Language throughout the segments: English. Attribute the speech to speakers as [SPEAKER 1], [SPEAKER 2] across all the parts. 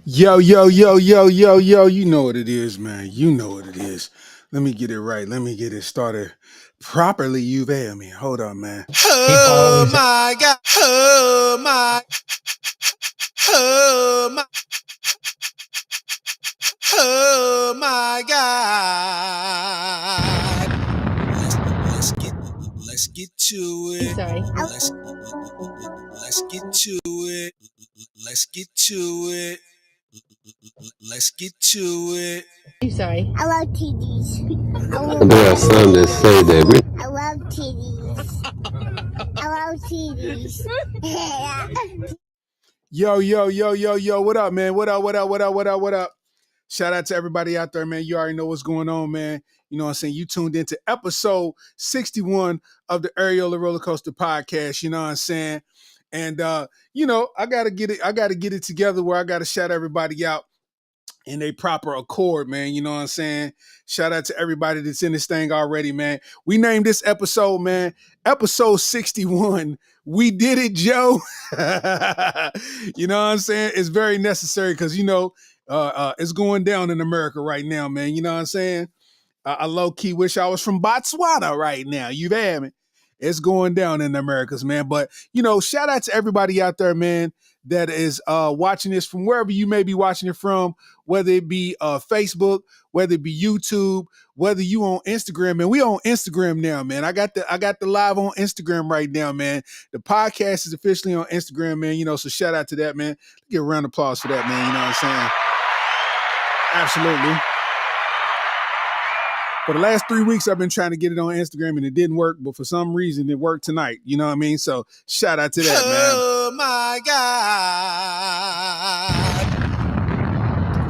[SPEAKER 1] Yo, yo, yo, yo, yo, yo, you know what it is, man. You know what it is. Let me get it right. Let me get it started properly. You there, me. Hold on, man. Oh my God. Oh my, oh my God. Let's get to it.
[SPEAKER 2] Sorry.
[SPEAKER 1] Let's get to it. Let's get to it. Let's get to it.
[SPEAKER 2] Sorry.
[SPEAKER 3] I love TDs.
[SPEAKER 4] There are some that say that we
[SPEAKER 3] I love TDs. I love TDs.
[SPEAKER 1] Yo, yo, yo, yo, yo. What up, man? What up, what up, what up, what up, what up? Shout out to everybody out there, man. You already know what's going on, man. You know what I'm saying? You tuned into episode 61 of the Areola Rollercoaster podcast. You know what I'm saying? And I gotta get it together where I gotta shout everybody out in a proper accord, man. You know what I'm saying? Shout out to everybody that's in this thing already, man. We named this episode, man, episode 61. We did it, Joe. You know what I'm saying? It's very necessary because, it's going down in America right now, man. You know what I'm saying? I low key wish I was from Botswana right now. You there, man? It's going down in the Americas, man. But shout out to everybody out there, man, that is watching this from wherever you may be watching it from, whether it be Facebook, whether it be YouTube, whether you on Instagram, man. We on Instagram now, man. I got the live on Instagram right now, man. The podcast is officially on Instagram, man. So shout out to that, man. Give a round of applause for that, man. You know what I'm saying? Absolutely. For the last 3 weeks, I've been trying to get it on Instagram and it didn't work, but for some reason it worked tonight. You know what I mean? So shout out to that, man. Oh my God.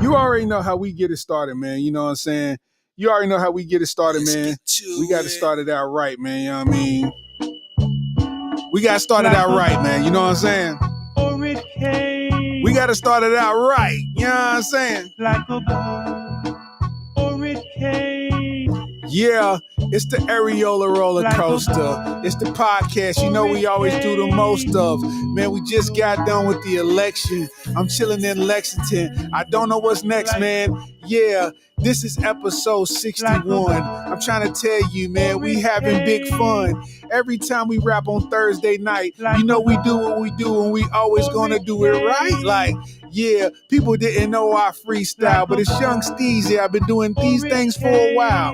[SPEAKER 1] You already know how we get it started, man. You know what I'm saying? You already know how we get it started, man. We got to start it out right, man. You know what I mean? We got to start it out right, man. You know what I'm saying? We got to start it out right. You know what I'm saying? Yeah, it's the Areola Rollercoaster. It's the podcast, we always do the most of. Man, we just got done with the election. I'm chilling in Lexington. I don't know what's next, man. Yeah, this is episode 61. I'm trying to tell you, man, we having big fun. Every time we rap on Thursday night, we do what we do and we always gonna do it right. Like, yeah, people didn't know our freestyle, but it's Young Steezy. I've been doing these things for a while.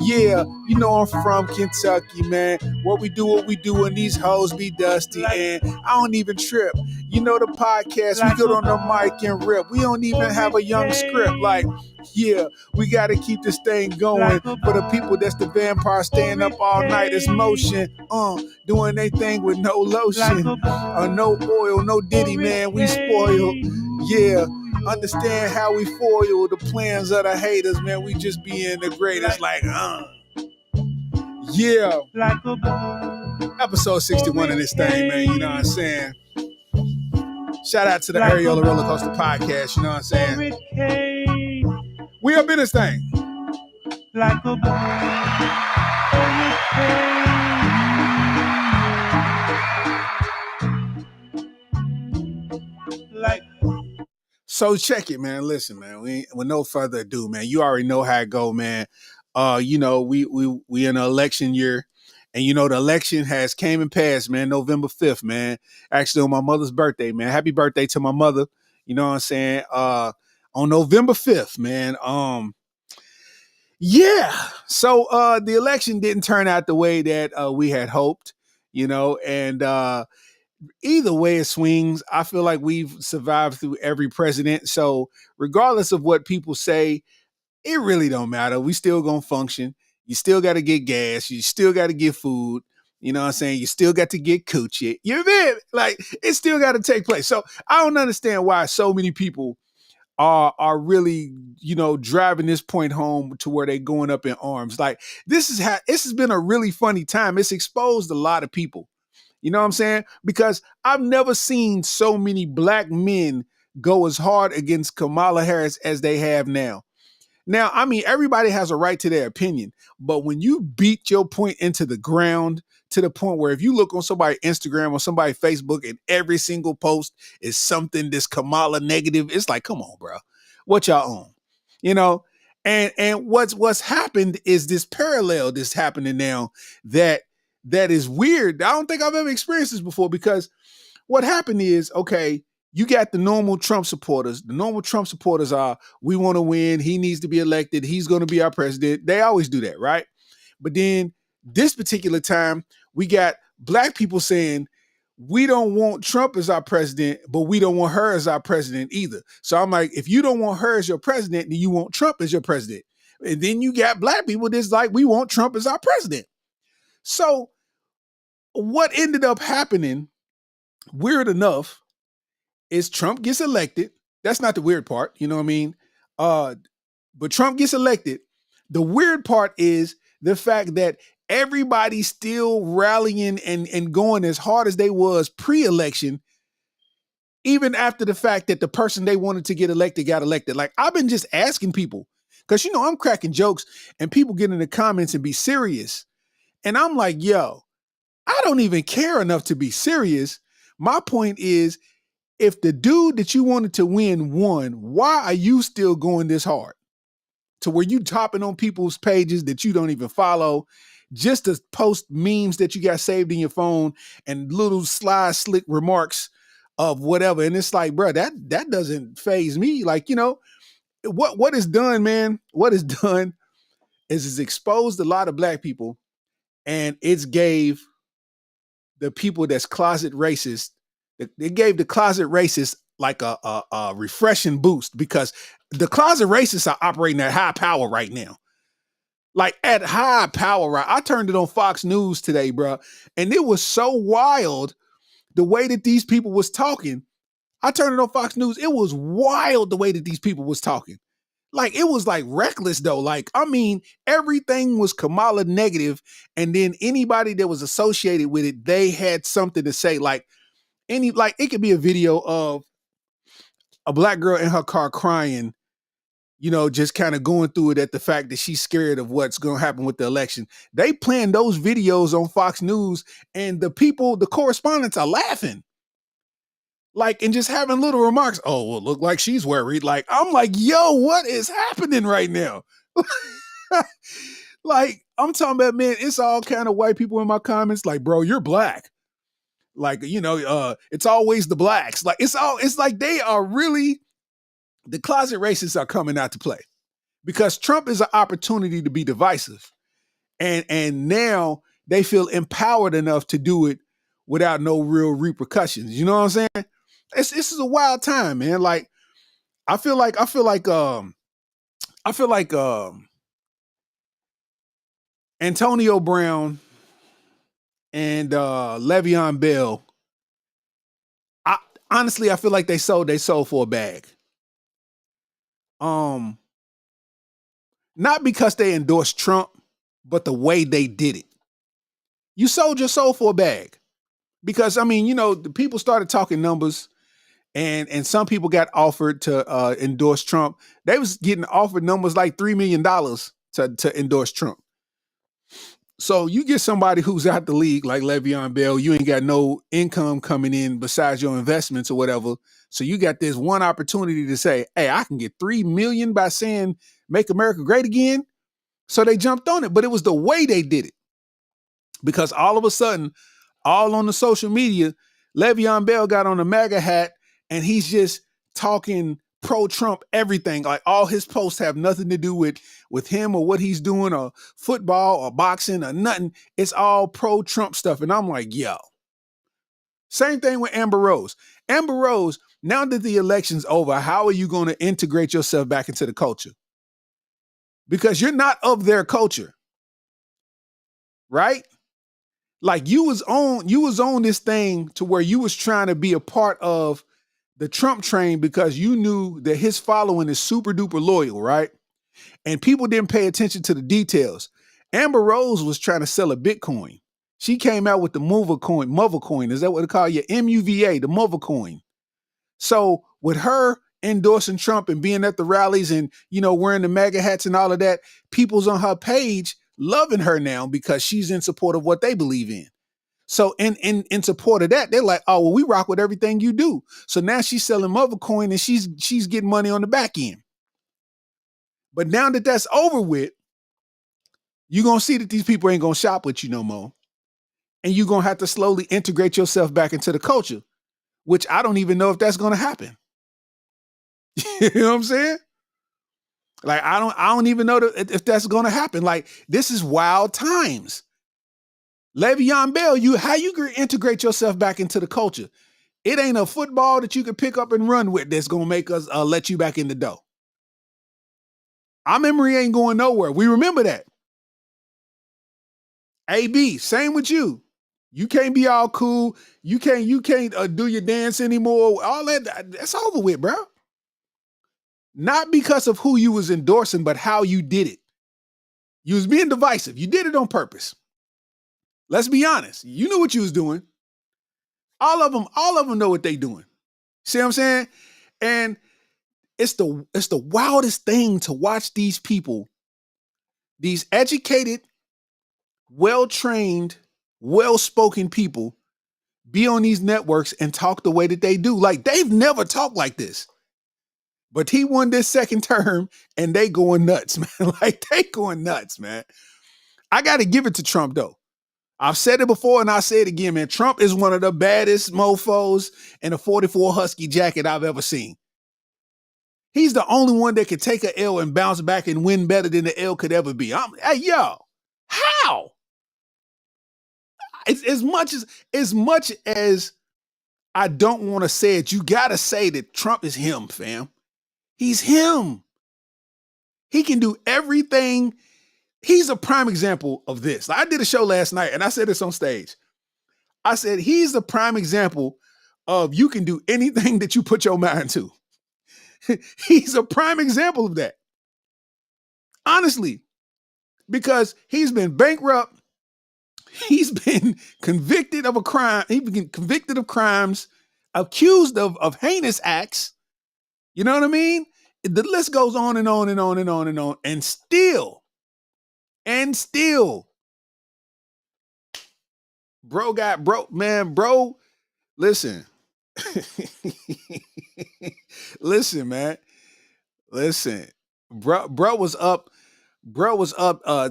[SPEAKER 1] Yeah, I'm from Kentucky, man. What we do, and these hoes be dusty, and I don't even trip. The podcast, we get on the mic and rip. We don't even have a young script. Like, yeah, we got to keep this thing going for the people that's the vampire staying up all night. It's motion, doing their thing with no lotion, no oil, no ditty, man. We spoiled. Yeah, understand how we foil the plans of the haters, man. We just being the greatest, like, yeah. Episode 61 of this thing, man. You know what I'm saying? Shout out to the Areola Rollercoaster podcast. You know what I'm saying? We up in this thing. So check it, man. Listen, man. With no further ado, man. You already know how it go, man. We in an election year, and the election has came and passed, man. November 5th, man. Actually, on my mother's birthday, man. Happy birthday to my mother. You know what I'm saying? On November 5th, man. Yeah. So the election didn't turn out the way that we had hoped, and either way it swings, I feel like we've survived through every president. So regardless of what people say, it really don't matter. We still gonna function. You still got to get gas. You still got to get food. You know what I'm saying? You still got to get coochie. You mean? Like, it still got to take place. So I don't understand why so many people are really, driving this point home to where they going up in arms. Like, this has been a really funny time. It's exposed a lot of people. You know what I'm saying? Because I've never seen so many black men go as hard against Kamala Harris as they have now. Now, I mean, everybody has a right to their opinion, but when you beat your point into the ground to the point where if you look on somebody's Instagram or somebody's Facebook and every single post is something this Kamala negative, it's like, come on, bro, what y'all on? You know, and what's happened is this parallel that's happening now that is weird. I don't think I've ever experienced this before because what happened is, okay, you got the normal Trump supporters. The normal Trump supporters are, we want to win. He needs to be elected. He's going to be our president. They always do that, right? But then this particular time, we got black people saying, we don't want Trump as our president, but we don't want her as our president either. So I'm like, if you don't want her as your president, then you want Trump as your president. And then you got black people that's like, we want Trump as our president. So what ended up happening, weird enough, is Trump gets elected. That's not the weird part, you know what I mean? But Trump gets elected. The weird part is the fact that everybody's still rallying and going as hard as they was pre-election, even after the fact that the person they wanted to get elected got elected. Like, I've been just asking people, because, you know, I'm cracking jokes and people get in the comments and be serious. And I'm like, yo, I don't even care enough to be serious. My point is, if the dude that you wanted to win won, why are you still going this hard? To where you topping on people's pages that you don't even follow, just to post memes that you got saved in your phone and little sly, slick remarks of whatever. And it's like, bro, that doesn't faze me. Like, you know, what is done, man, what is done is it's exposed a lot of black people, and it's gave the people that's closet racist, it gave the closet racists like a refreshing boost, because the closet racists are operating at high power right now. Like at high power, right? I turned it on Fox News today, bro, and it was so wild the way that these people was talking. I turned it on Fox News. It was wild the way that these people was talking. Like, it was like reckless though. Like, I mean, everything was Kamala negative, and then anybody that was associated with it, they had something to say. Like, it could be a video of a black girl in her car crying, you know, just kind of going through it at the fact that she's scared of what's going to happen with the election. They playing those videos on Fox News, and the people, the correspondents are laughing. Like, and just having little remarks. Oh, well, look like she's worried. Like, I'm like, yo, what is happening right now? Like, I'm talking about, man, it's all kind of white people in my comments. Like, bro, you're black. Like, you know, it's always the blacks. Like, it's like they are really, the closet racists are coming out to play, because Trump is an opportunity to be divisive. And now they feel empowered enough to do it without no real repercussions. You know what I'm saying? This is a wild time, man. Like, I feel like Antonio Brown and Le'Veon Bell, honestly, I feel like they sold for a bag. Not because they endorsed Trump, but the way they did it. You sold your soul for a bag. Because, I mean, you know, the people started talking numbers, and some people got offered to endorse Trump. They was getting offered numbers like $3 million to endorse Trump. So you get somebody who's out the league like Le'Veon Bell, you ain't got no income coming in besides your investments or whatever. So you got this one opportunity to say, hey, I can get $3 million by saying make America great again. So they jumped on it, but it was the way they did it. Because all of a sudden, all on the social media, Le'Veon Bell got on a MAGA hat, and he's just talking pro-Trump everything. Like, all his posts have nothing to do with him or what he's doing or football or boxing or nothing. It's all pro-Trump stuff. And I'm like, yo. Same thing with Amber Rose. Amber Rose, now that the election's over, how are you going to integrate yourself back into the culture? Because you're not of their culture. Right? Like, you was on this thing to where you was trying to be a part of the Trump train because you knew that his following is super duper loyal, right? And people didn't pay attention to the details. Amber Rose was trying to sell a Bitcoin. She came out with the Mother coin. Is that what they call you? MUVA, the Mother coin. So with her endorsing Trump and being at the rallies and, wearing the MAGA hats and all of that, people's on her page loving her now because she's in support of what they believe in. So in support of that, they're like, oh, well, we rock with everything you do. So now she's selling mother coin and she's getting money on the back end. But now that that's over with, you're going to see that these people ain't going to shop with you no more. And you're going to have to slowly integrate yourself back into the culture, which I don't even know if that's going to happen. You know what I'm saying? Like, I don't even know if that's going to happen. Like, this is wild times. Le'Veon Bell, how you can integrate yourself back into the culture? It ain't a football that you can pick up and run with that's going to make us let you back in the door. Our memory ain't going nowhere. We remember that. AB, same with you. You can't be all cool. You can't do your dance anymore. All that's over with, bro. Not because of who you was endorsing, but how you did it. You was being divisive. You did it on purpose. Let's be honest. You knew what you was doing. All of them know what they doing. See what I'm saying? And it's the wildest thing to watch these people, these educated, well-trained, well-spoken people be on these networks and talk the way that they do. Like, they've never talked like this. But he won this second term and they going nuts, man. Like, they going nuts, man. I got to give it to Trump, though. I've said it before and I'll say it again, man. Trump is one of the baddest mofos in a 44 Husky jacket I've ever seen. He's the only one that could take an L and bounce back and win better than the L could ever be. Hey, yo, how? As much as I don't want to say it, you got to say that Trump is him, fam. He's him. He can do everything. He's a prime example of this. I did a show last night and I said this on stage. I said, he's the prime example of you can do anything that you put your mind to. He's a prime example of that. Honestly, because he's been bankrupt. He's been convicted of a crime. He's been convicted of crimes, accused of heinous acts. You know what I mean? The list goes on and on and on and on and on. And still, bro, listen. Listen, man. Listen. Bro was up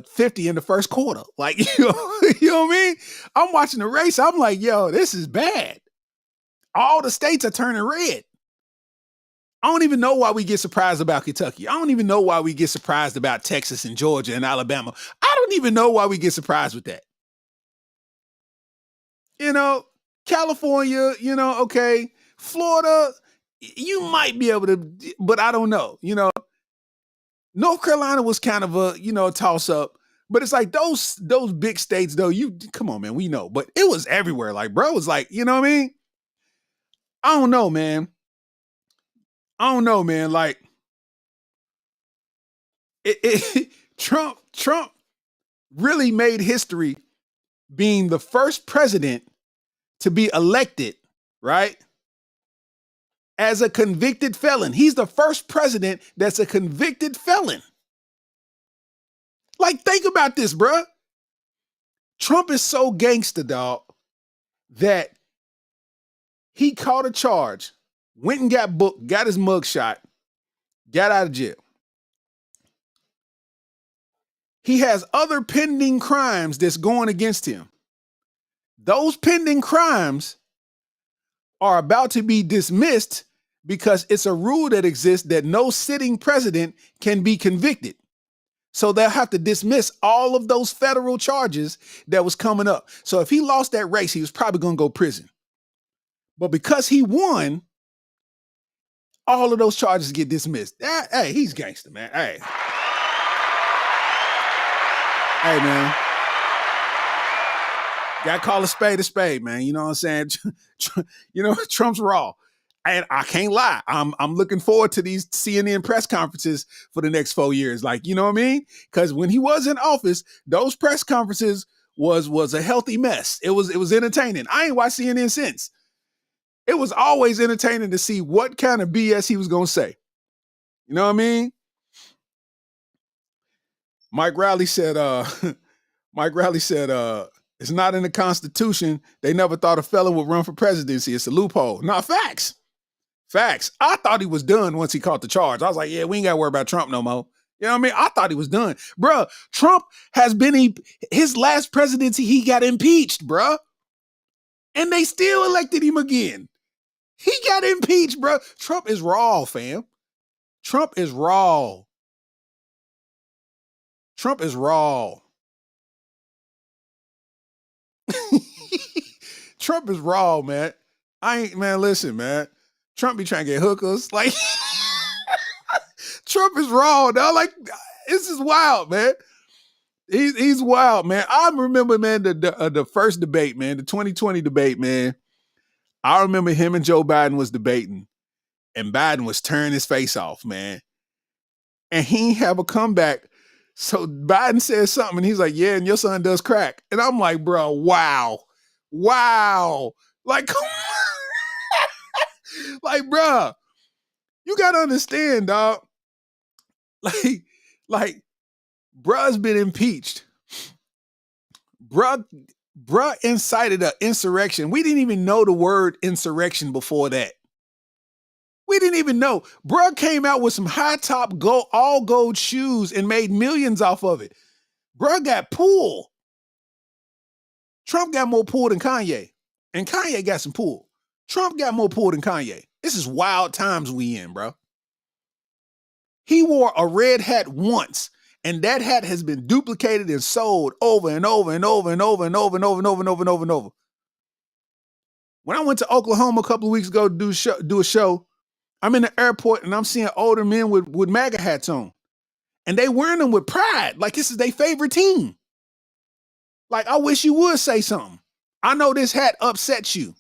[SPEAKER 1] 50 in the first quarter. Like, you know what I mean? I'm watching the race. I'm like, yo, this is bad. All the states are turning red. I don't even know why we get surprised about Kentucky. I don't even know why we get surprised about Texas and Georgia and Alabama. I don't even know why we get surprised with that. California, okay. Florida, you might be able to, but I don't know. North Carolina was kind of a toss up, but it's like those big states though. Come on, man, we know, but it was everywhere. Like, bro, it was like, you know what I mean? I don't know, man. Like, Trump really made history being the first president to be elected, right? As a convicted felon. He's the first president that's a convicted felon. Like, think about this, bruh. Trump is so gangster, dog, that he caught a charge, went and got booked, got his mug shot, got out of jail. He has other pending crimes that's going against him. Those pending crimes are about to be dismissed because it's a rule that exists that no sitting president can be convicted. So they'll have to dismiss all of those federal charges that was coming up. So if he lost that race, he was probably going to go to prison. But because he won, all of those charges get dismissed. Hey, he's gangster, man. Hey, man. Got to call a spade, man. You know what I'm saying? Trump's raw. And I can't lie. I'm looking forward to these CNN press conferences for the next 4 years. Like, you know what I mean? Because when he was in office, those press conferences was a healthy mess. It was entertaining. I ain't watched CNN since. it was always entertaining to see what kind of BS he was gonna say. You know what I mean? Mike Riley said, Mike Riley said, it's not in the Constitution. They never thought a fella would run for presidency. It's a loophole. Not facts. Facts. I thought he was done once he caught the charge. I was like, yeah, we ain't got to worry about Trump no more. You know what I mean? I thought he was done. Bruh, Trump has been, his last presidency, he got impeached, bruh. And they still elected him again. He got impeached, bruh. Trump is raw, fam. Trump is raw. Trump is raw. Trump is raw, man. Listen, man. Trump be trying to get hookers. Like, Trump is raw, dog. Like, this is wild, man. He's wild, man. I remember, man, the first debate, man, the 2020 debate, man. I remember him and Joe Biden was debating, and Biden was tearing his face off, man. And he ain't have a comeback. So Biden says something, and he's like, yeah, and your son does crack. And I'm like, bro, wow. Like, come on. Like, bro, you got to understand, dog. Like, bruh's been impeached. Bruh incited an insurrection. We didn't even know the word insurrection before that. We didn't even know. Bruh came out with some high top all gold shoes and made millions off of it. Bruh got pulled. Trump got more pull than Kanye. And Kanye got some pull. Trump got more pull than Kanye. This is wild times we in, bro. He wore a red hat once, and that hat has been duplicated and sold over and over and over and over and over and over and over and over and over and over. When I went to Oklahoma a couple of weeks ago to do a show, I'm in the airport and I'm seeing older men with MAGA hats on. And they wearing them with pride, like this is their favorite team. Like, I wish you would say something. I know this hat upsets you.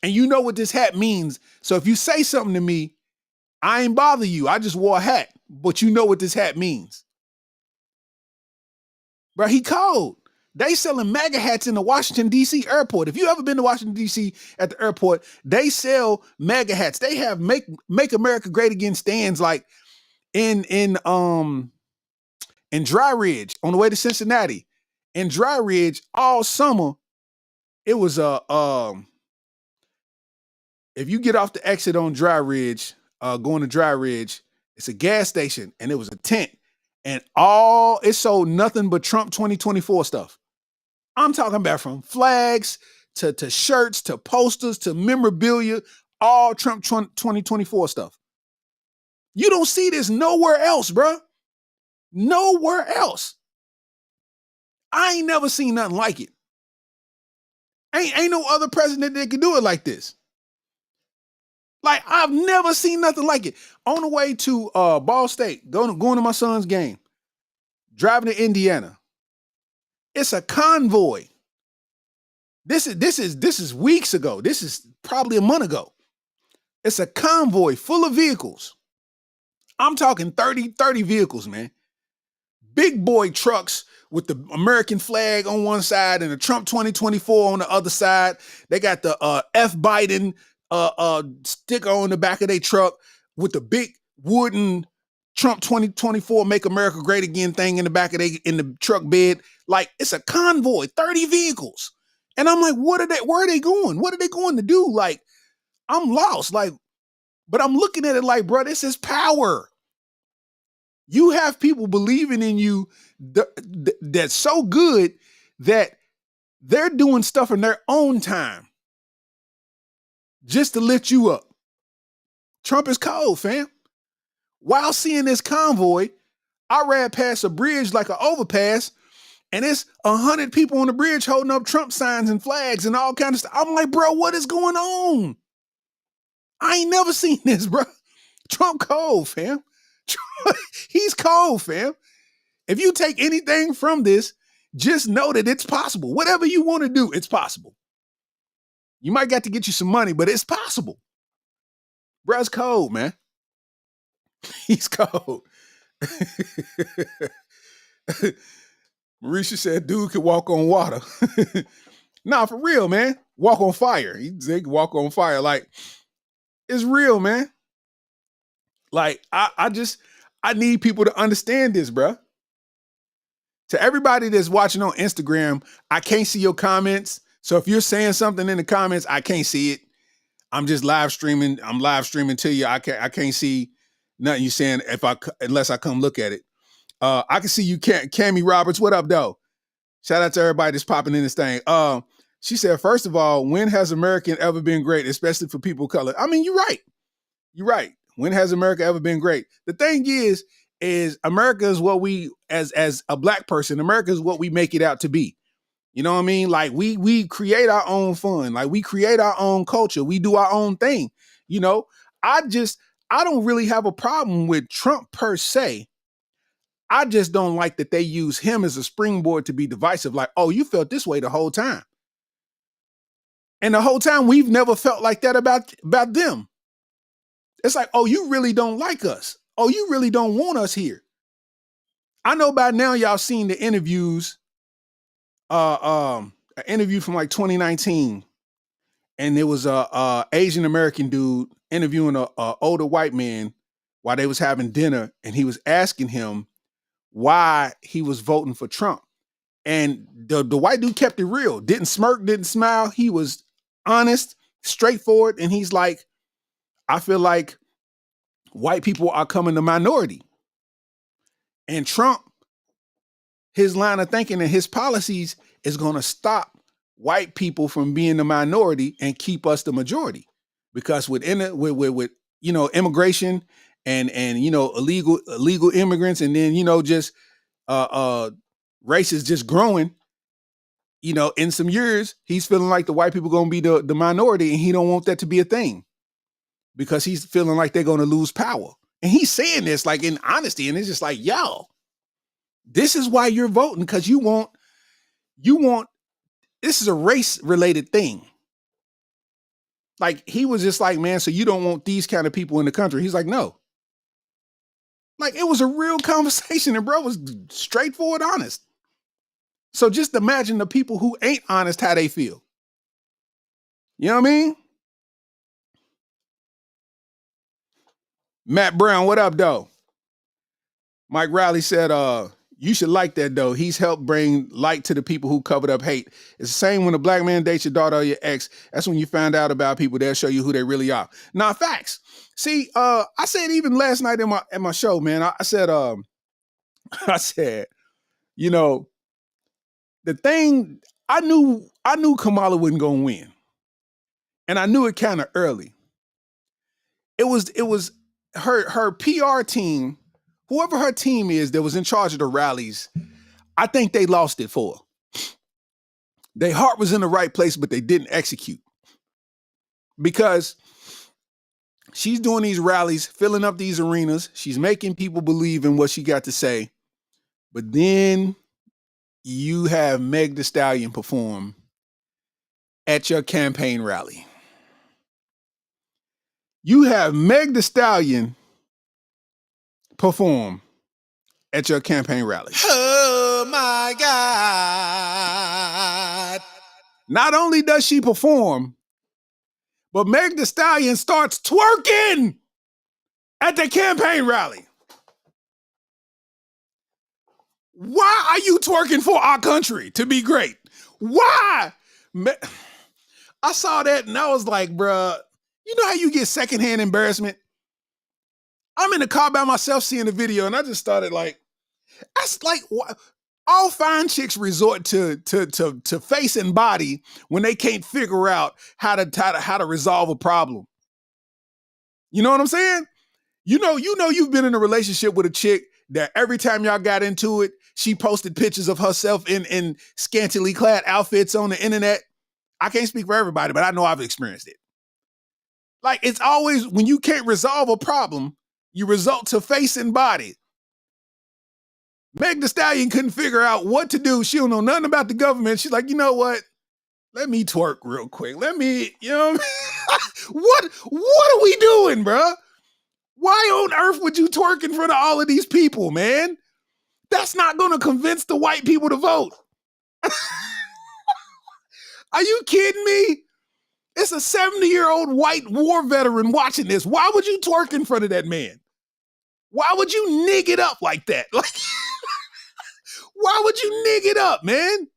[SPEAKER 1] And you know what this hat means. So if you say something to me, I ain't bother you. I just wore a hat. But you know what this hat means. Bro, he cold. They selling MAGA hats in the Washington, D.C. airport. If you ever been to Washington, D.C. at the airport, they sell MAGA hats. They have Make America Great Again stands like in Dry Ridge on the way to Cincinnati. In Dry Ridge all summer, it was if you get off the exit on Dry Ridge, going to Dry Ridge, it's a gas station and it was a tent. And it sold nothing but Trump 2024 stuff. I'm talking about from flags to shirts to posters to memorabilia, all Trump 2024 stuff. You don't see this nowhere else, bro. Nowhere else. I ain't never seen nothing like it. Ain't no other president that can do it like this. Like, I've never seen nothing like it. On the way to Ball State, going to my son's game, driving to Indiana. It's a convoy. This is weeks ago. This is probably a month ago. It's a convoy full of vehicles. I'm talking 30 vehicles, man. Big boy trucks with the American flag on one side and the Trump 2024 on the other side. They got the F Biden sticker on the back of their truck with the big wooden Trump 2024 Make America Great Again thing in the back of in the truck bed. Like, it's a convoy, 30 vehicles. And I'm like, where are they going? What are they going to do? Like, I'm lost. Like, but I'm looking at it like, bro, this is power. You have people believing in you that's so good that they're doing stuff in their own time just to lift you up. Trump is cold, fam. While seeing this convoy, I ran past a bridge like an overpass, and it's 100 people on the bridge holding up Trump signs and flags and all kinds of stuff. I'm like, bro, what is going on? I ain't never seen this, bro. Trump cold, fam. He's cold, fam. If you take anything from this, just know that it's possible. Whatever you want to do, it's possible. You might got to get you some money, but it's possible. Bruh's cold, man. He's cold. Marisha said, dude could walk on water. Nah, for real, man. walk on fire. They can walk on fire. Like, it's real, man. Like, I need people to understand this, bro. To everybody that's watching on Instagram, I can't see your comments. So if you're saying something in the comments, I can't see it. I'm just live streaming. I'm live streaming to you. I can't see nothing you saying unless I come look at it. I can see you, Cammy Roberts. What up, though? Shout out to everybody that's popping in this thing. She said, first of all, when has America ever been great, especially for people of color? I mean, you're right. You're right. When has America ever been great? The thing is America is what we, as a black person, America is what we make it out to be. You know what I mean? Like we create our own fun. Like we create our own culture. We do our own thing. You know, I don't really have a problem with Trump per se. I just don't like that they use him as a springboard to be divisive. Like, oh, you felt this way the whole time. And the whole time we've never felt like that about them. It's like, oh, you really don't like us. Oh, you really don't want us here. I know by now y'all seen the interviews, an interview from like 2019, and there was a Asian American dude interviewing a older white man while they was having dinner, and he was asking him why he was voting for Trump. And the white dude kept it real, didn't smirk, didn't smile. He was honest, straightforward, and he's like, I feel like white people are coming to minority. And Trump, his line of thinking and his policies is going to stop white people from being the minority and keep us the majority. Because with immigration and illegal immigrants, and then just race is just growing. In some years, he's feeling like the white people going to be the minority, and he don't want that to be a thing because he's feeling like they're going to lose power. And he's saying this like in honesty, and it's just like, yo, this is why you're voting, because you want, this is a race-related thing. Like, he was just like, man, so you don't want these kind of people in the country? He's like, no. Like, it was a real conversation, and bro was straightforward, honest. So just imagine the people who ain't honest how they feel. You know what I mean? Matt Brown, what up, though? Mike Riley said, you should like that, though. He's helped bring light to the people who covered up hate. It's the same when a black man dates your daughter or your ex. That's when you find out about people. They'll show you who they really are. Nah, facts. See, I said even last night in my show, man, I said, the thing, I knew Kamala wasn't going to win. And I knew it kind of early. It was her PR team, whoever her team is that was in charge of the rallies, I think they lost it for her. Their heart was in the right place, but they didn't execute. Because she's doing these rallies, filling up these arenas. She's making people believe in what she got to say. But then you have Meg Thee Stallion perform at your campaign rally. You have Meg Thee Stallion perform at your campaign rally.
[SPEAKER 2] Oh my God.
[SPEAKER 1] Not only does she perform, but Meg Thee Stallion starts twerking at the campaign rally. Why are you twerking for our country to be great? Why? I saw that and I was like, bruh, you know how you get secondhand embarrassment? I'm in the car by myself seeing the video, and I just started like, that's like, all fine chicks resort to face and body when they can't figure out how to resolve a problem. You know what I'm saying? You know you've been in a relationship with a chick that every time y'all got into it, she posted pictures of herself in scantily clad outfits on the internet. I can't speak for everybody, but I know I've experienced it. Like, it's always when you can't resolve a problem, you resort to face and body. Meg Thee Stallion couldn't figure out what to do. She don't know nothing about the government. She's like, you know what? Let me twerk real quick. Let me, you know what I mean? What are we doing, bro? Why on earth would you twerk in front of all of these people, man? That's not going to convince the white people to vote. Are you kidding me? It's a 70-year-old white war veteran watching this. Why would you twerk in front of that man? Why would you nig it up like that? Like, why would you nig it up, man?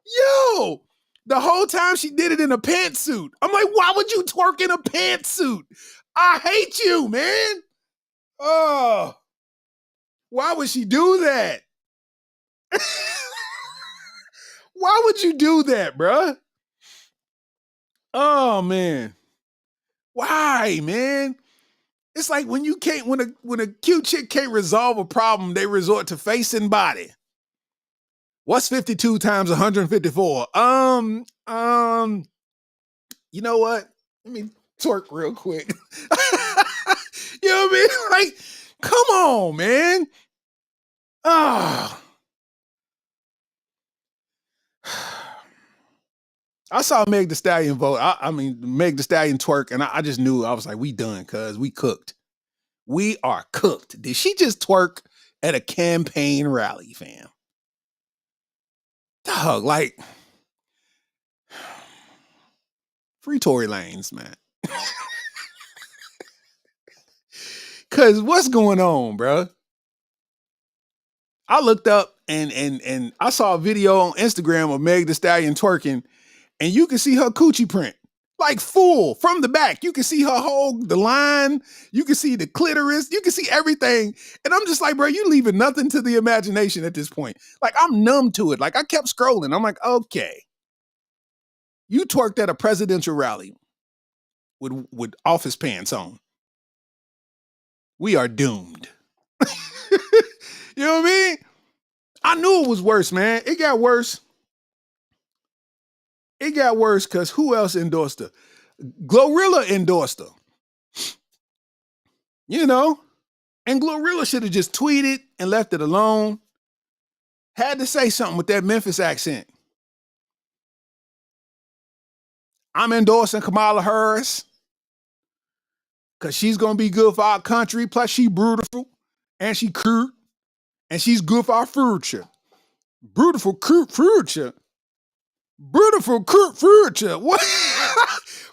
[SPEAKER 1] Yo, the whole time she did it in a pantsuit. I'm like, why would you twerk in a pantsuit? I hate you, man. Oh, why would she do that? Why would you do that, bruh? Oh man. Why, man? It's like when you can't, when a cute chick can't resolve a problem, they resort to face and body. What's 52 times 154? You know what? Let me twerk real quick. You know what I mean? Like, come on, man. Ah. I saw Meg the Stallion vote. I mean, Meg the Stallion twerk, and I just knew. I was like, we done, cuz we cooked. We are cooked. Did she just twerk at a campaign rally, fam? Dog, like, free Tory Lanez, man. Cause what's going on, bro? I looked up and I saw a video on Instagram of Meg the Stallion twerking, and you can see her coochie print. Like full from the back. You can see her whole the line, you can see the clitoris, you can see everything. And I'm just like, bro, you leaving nothing to the imagination at this point. Like, I'm numb to it. Like, I kept scrolling. I'm like, okay. You twerked at a presidential rally with office pants on. We are doomed. You know what I mean? I knew it was worse, man. It got worse. It got worse because who else endorsed her? Glorilla endorsed her. You know? And Glorilla should have just tweeted and left it alone. Had to say something with that Memphis accent. I'm endorsing Kamala Harris because she's going to be good for our country. Plus, she beautiful and she cute and she's good for our future. Beautiful, cute future. Beautiful, cute future. What?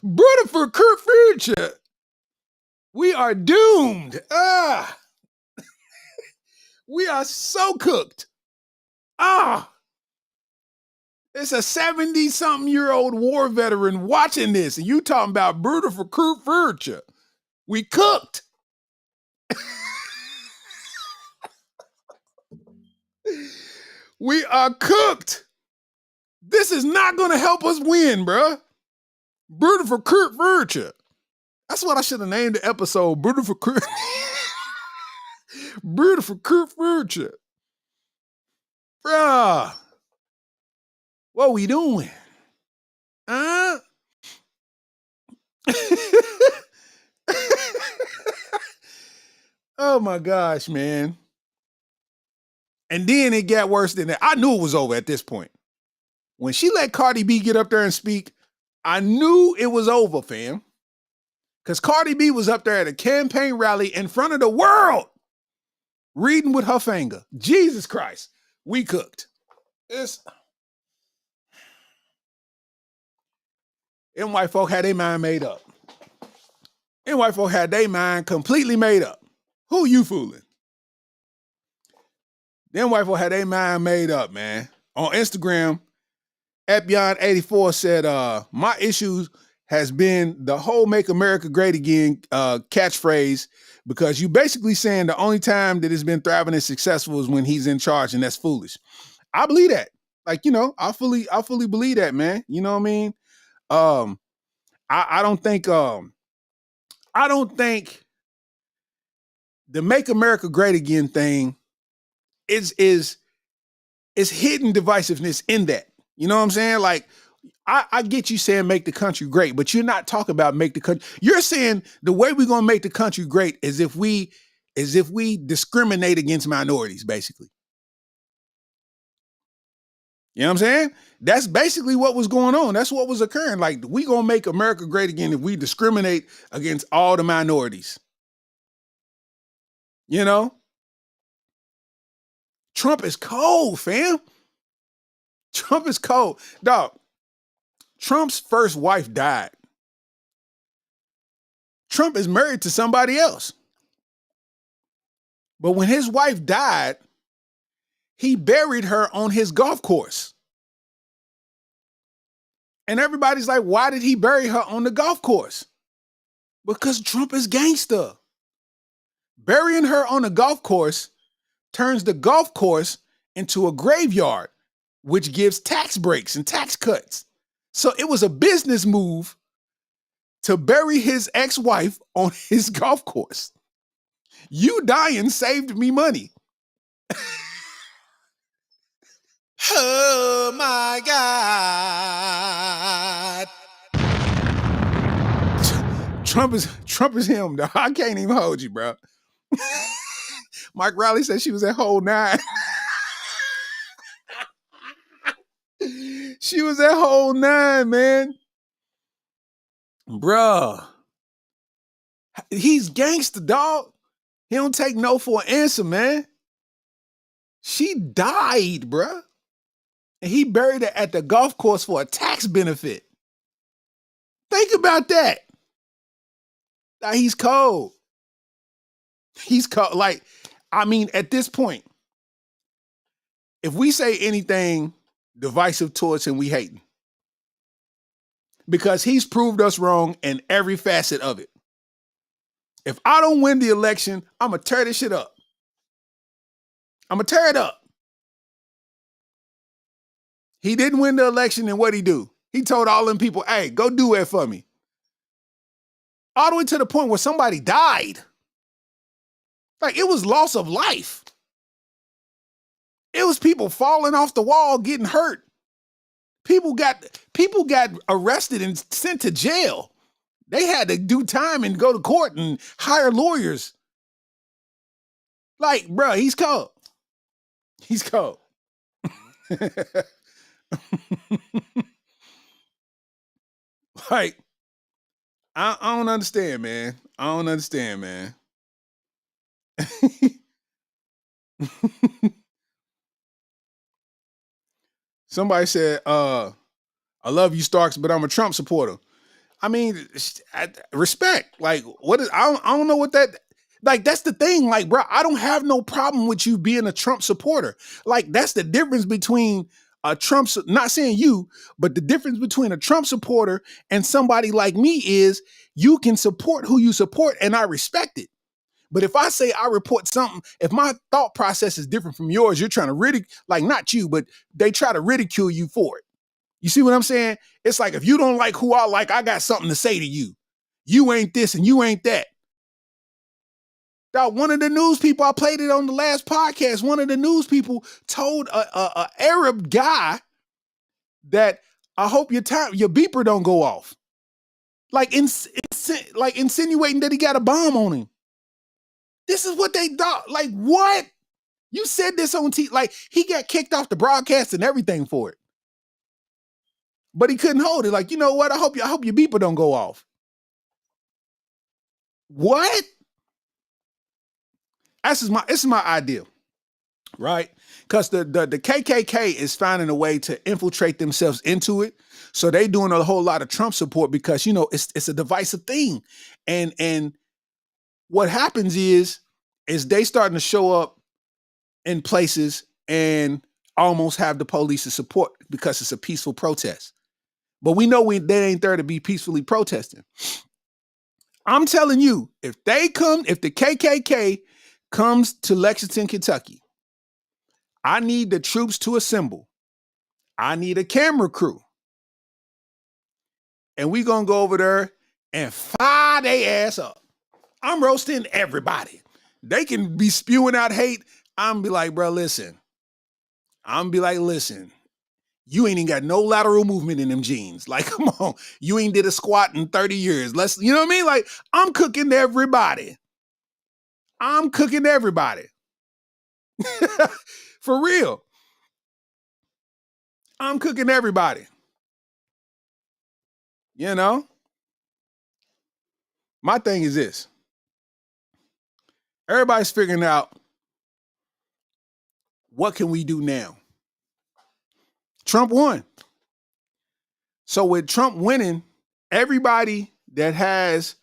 [SPEAKER 1] Beautiful, cute future. We are doomed. We are so cooked. It's a 70-something-year-old war veteran watching this, and you talking about beautiful, cute future. We cooked. We are cooked. This is not going to help us win, bro. Beautiful, cute future. That's what I should have named the episode. Beautiful, cute. Beautiful, cute future. Bruh. What we doing? Huh? Oh my gosh, man. And then it got worse than that. I knew it was over at this point. When she let Cardi B get up there and speak, I knew it was over, fam. Because Cardi B was up there at a campaign rally in front of the world, reading with her finger. Jesus Christ. We cooked. Them white folk had their mind made up. Them white folk had their mind completely made up. Who you fooling? Them white folk had their mind made up, man. On Instagram, at Beyond84 said, my issue has been the whole Make America Great Again catchphrase, because you basically saying the only time that it's been thriving and successful is when he's in charge, and that's foolish. I believe that. Like, you know, I fully believe that, man. You know what I mean? I don't think the Make America Great Again thing is hidden divisiveness in that. You know what I'm saying? Like, I get you saying make the country great, but you're not talking about make the country. You're saying the way we're gonna make the country great is if we discriminate against minorities, basically. You know what I'm saying? That's basically what was going on. That's what was occurring. Like, we gonna make America great again if we discriminate against all the minorities. You know? Trump is cold, fam. Trump is cold. Dog, Trump's first wife died. Trump is married to somebody else. But when his wife died, he buried her on his golf course. And everybody's like, why did he bury her on the golf course? Because Trump is gangster. Burying her on a golf course turns the golf course into a graveyard, which gives tax breaks and tax cuts. So it was a business move to bury his ex-wife on his golf course. You dying saved me money. Oh my God. Trump is him, dog. I can't even hold you, bro. Mike Riley said she was at hole 9. She was at hole 9, man. Bruh. He's gangster, dog. He don't take no for an answer, man. She died, bruh. And he buried her at the golf course for a tax benefit. Think about that. Now, he's cold. He's cold. Like, I mean, at this point, if we say anything divisive towards him, we hate him. Because he's proved us wrong in every facet of it. If I don't win the election, I'm going to tear this shit up. I'm going to tear it up. He didn't win the election, and what'd he do? He told all them people, hey, go do it for me. All the way to the point where somebody died. Like, it was loss of life. It was people falling off the wall, getting hurt. People got arrested and sent to jail. They had to do time and go to court and hire lawyers. Like, bro, he's cold. He's cold. Like, I don't understand, man. I don't understand, man. Somebody said, I love you, Starks, but I'm a Trump supporter. I mean, respect. Like, what is, I don't know what that, like, that's the thing. Like, bro, I don't have no problem with you being a Trump supporter. Like, that's the difference between a Trump, not saying you, but the difference between a Trump supporter and somebody like me is you can support who you support, and I respect it. But if I say I report something, if my thought process is different from yours, you're trying to like, not you, but they try to ridicule you for it. You see what I'm saying? It's like, if you don't like who I like, I got something to say to you. You ain't this and you ain't that. Now, one of the news people, I played it on the last podcast, one of the news people told a Arab guy that, I hope your beeper don't go off. Like, like insinuating that he got a bomb on him. This is what they thought. Like, what? You said this on TV. Like, he got kicked off the broadcast and everything for it. But he couldn't hold it. Like, you know what? I hope your beeper don't go off. What? This is my idea, right? Because the KKK is finding a way to infiltrate themselves into it. So they doing a whole lot of Trump support because, you know, it's a divisive thing. And what happens is they starting to show up in places and almost have the police's support because it's a peaceful protest. But we know they ain't there to be peacefully protesting. I'm telling you, if the KKK comes to Lexington, Kentucky, I need the troops to assemble. I need a camera crew. And we gonna go over there and fire their ass up. I'm roasting everybody. They can be spewing out hate. I'm be like, bro, listen. You ain't even got no lateral movement in them jeans. Like, come on. You ain't did a squat in 30 years. You know what I mean? Like, I'm cooking everybody. For real. I'm cooking everybody. You know? My thing is this. Everybody's figuring out, what can we do now? Trump won. So with Trump winning, everybody that has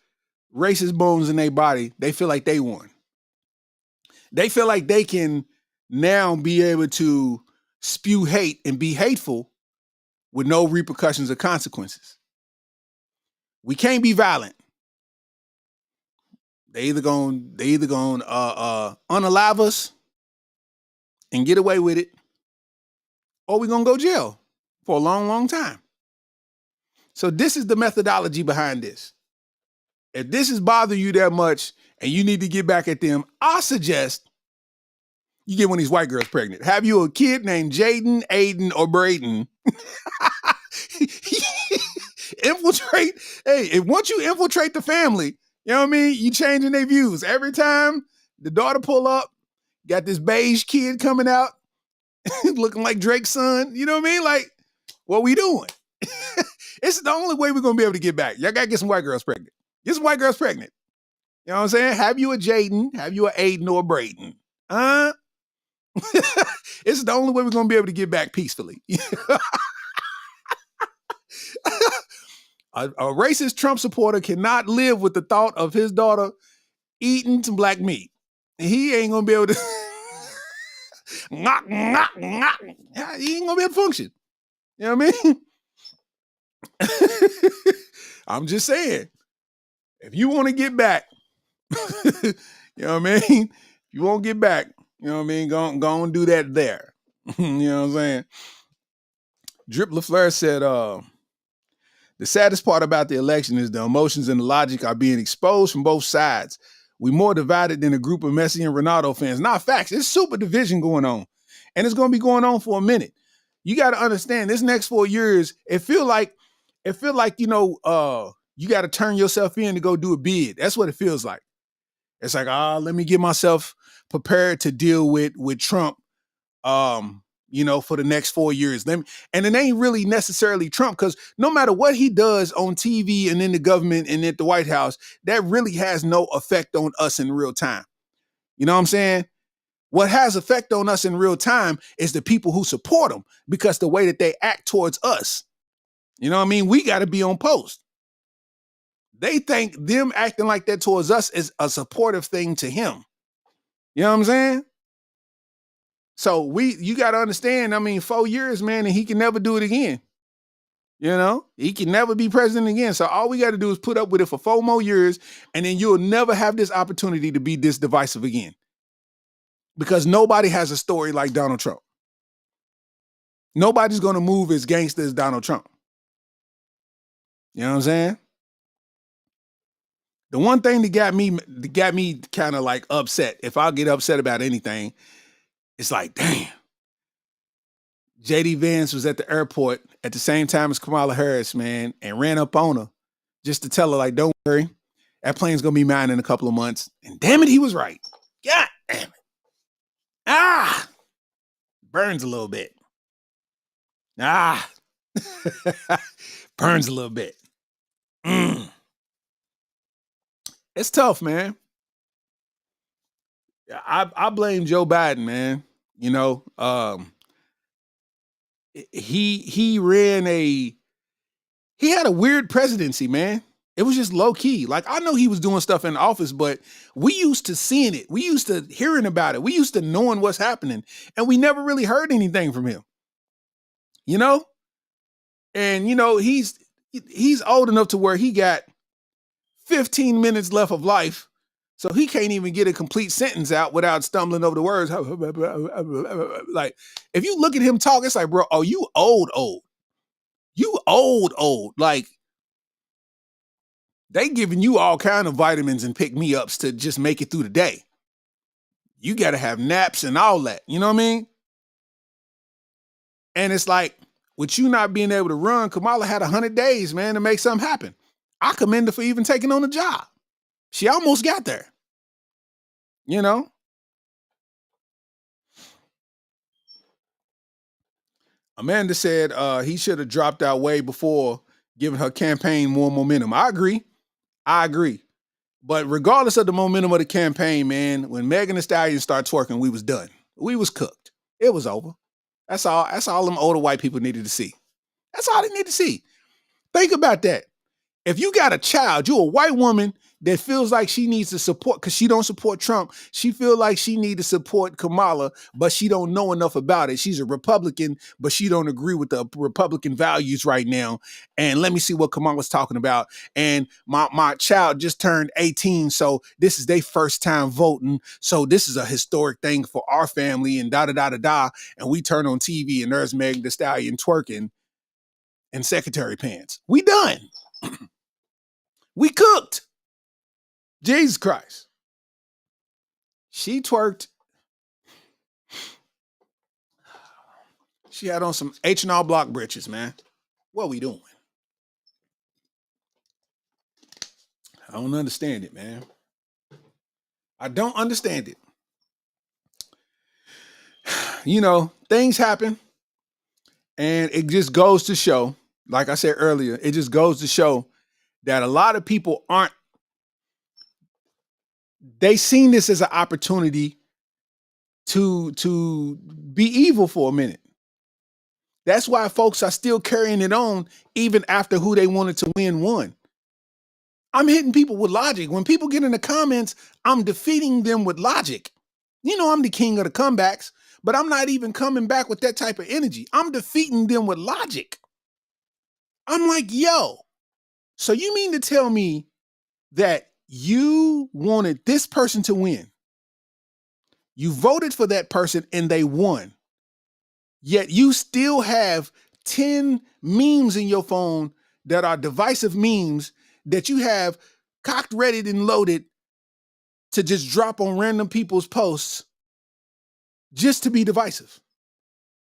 [SPEAKER 1] racist bones in their body, they feel like they won. They feel like they can now be able to spew hate and be hateful with no repercussions or consequences. We can't be violent. They either gonna unalive us and get away with it, or we're gonna go jail for a long, long time. So this is the methodology behind this. If this is bothering you that much and you need to get back at them, I suggest you get one of these white girls pregnant. Have you a kid named Jaden, Aiden, or Braden? Infiltrate. Hey, once you infiltrate the family, you know what I mean? You changing their views. Every time the daughter pull up, got this beige kid coming out, looking like Drake's son. You know what I mean? Like, what we doing? It's the only way we're going to be able to get back. Y'all got to get some white girls pregnant. Get some white girls pregnant. You know what I'm saying? Have you a Jaden? Have you a Aiden or a Braden? It's the only way we're going to be able to get back peacefully. A racist Trump supporter cannot live with the thought of his daughter eating some black meat. He ain't going to be able to... He ain't going to be able to function. You know what I mean? I'm just saying, if you want to get back, you know what I mean? If you won't get back, you know what I mean? Go and do that there. You know what I'm saying? Drip LaFleur said, the saddest part about the election is the emotions and the logic are being exposed from both sides. We're more divided than a group of Messi and Ronaldo fans. Not facts. It's super division going on. And it's going to be going on for a minute. You got to understand this next 4 years, it feel like, you know, you got to turn yourself in to go do a bid. That's what it feels like. It's like, let me get myself prepared to deal with Trump, you know, for the next 4 years. And it ain't really necessarily Trump, because no matter what he does on TV and in the government and at the White House, that really has no effect on us in real time. You know what I'm saying? What has effect on us in real time is the people who support him, because the way that they act towards us. You know what I mean? We got to be on post. They think them acting like that towards us is a supportive thing to him. You know what I'm saying? So you got to understand, I mean, 4 years, man, and he can never do it again. You know, he can never be president again. So all we got to do is put up with it for 4 more years, and then you'll never have this opportunity to be this divisive again. Because nobody has a story like Donald Trump. Nobody's going to move as gangster as Donald Trump. You know what I'm saying? The one thing that got me kind of like upset, if I get upset about anything, it's like, damn. JD Vance was at the airport at the same time as Kamala Harris, man, and ran up on her just to tell her, like, don't worry, that plane's going to be mine in a couple of months. And damn it, he was right. God damn it. Burns a little bit. Burns a little bit. It's tough, man. I blame Joe Biden, man. You know, he had a weird presidency, man. It was just low key. Like, I know he was doing stuff in office, but we used to seeing it. We used to hearing about it. We used to knowing what's happening, and we never really heard anything from him. You know? And, you know, he's old enough to where he got 15 minutes left of life, so he can't even get a complete sentence out without stumbling over the words. Like, if you look at him talk, it's like, bro, oh, you old. You old. Like, they giving you all kind of vitamins and pick-me-ups to just make it through the day. You got to have naps and all that. You know what I mean? And it's like, with you not being able to run, Kamala had 100 days, man, to make something happen. I commend her for even taking on the job. She almost got there. You know? Amanda said he should have dropped out way before giving her campaign more momentum. I agree. But regardless of the momentum of the campaign, man, when Megan Thee Stallion started twerking, we was done. We was cooked. It was over. That's all. That's all them older white people needed to see. That's all they need to see. Think about that. If you got a child, you're a white woman that feels like she needs to support because she don't support Trump. She feel like she need to support Kamala, but she don't know enough about it. She's a Republican, but she don't agree with the Republican values right now. And let me see what Kamala's talking about. And my child just turned 18, so this is their first time voting. So this is a historic thing for our family and da da da da da. And we turn on TV and there's Meg Thee Stallion twerking in secretary pants. We done. We cooked. Jesus Christ. She twerked. She had on some H&R Block britches, man. What we doing? I don't understand it, man. I don't understand it. You know, things happen, and it just goes to show, like I said earlier, it just goes to show that a lot of people they seen this as an opportunity to be evil for a minute. That's why folks are still carrying it on even after who they wanted to win won. I'm hitting people with logic. When people get in the comments, I'm defeating them with logic. You know, I'm the king of the comebacks, but I'm not even coming back with that type of energy. I'm defeating them with logic. I'm like, yo, so you mean to tell me that you wanted this person to win? You voted for that person and they won. Yet you still have 10 memes in your phone that are divisive memes that you have cocked, ready, and loaded to just drop on random people's posts just to be divisive.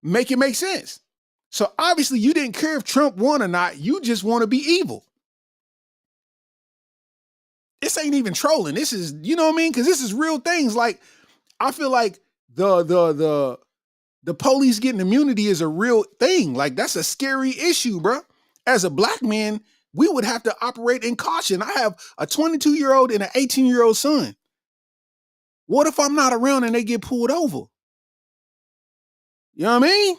[SPEAKER 1] Make it make sense. So obviously you didn't care if Trump won or not. You just want to be evil. This ain't even trolling. This is, you know what I mean? Because this is real things. Like, I feel like the police getting immunity is a real thing. Like, that's a scary issue, bro. As a black man, we would have to operate in caution. I have a 22-year-old and an 18-year-old son. What if I'm not around and they get pulled over? You know what I mean?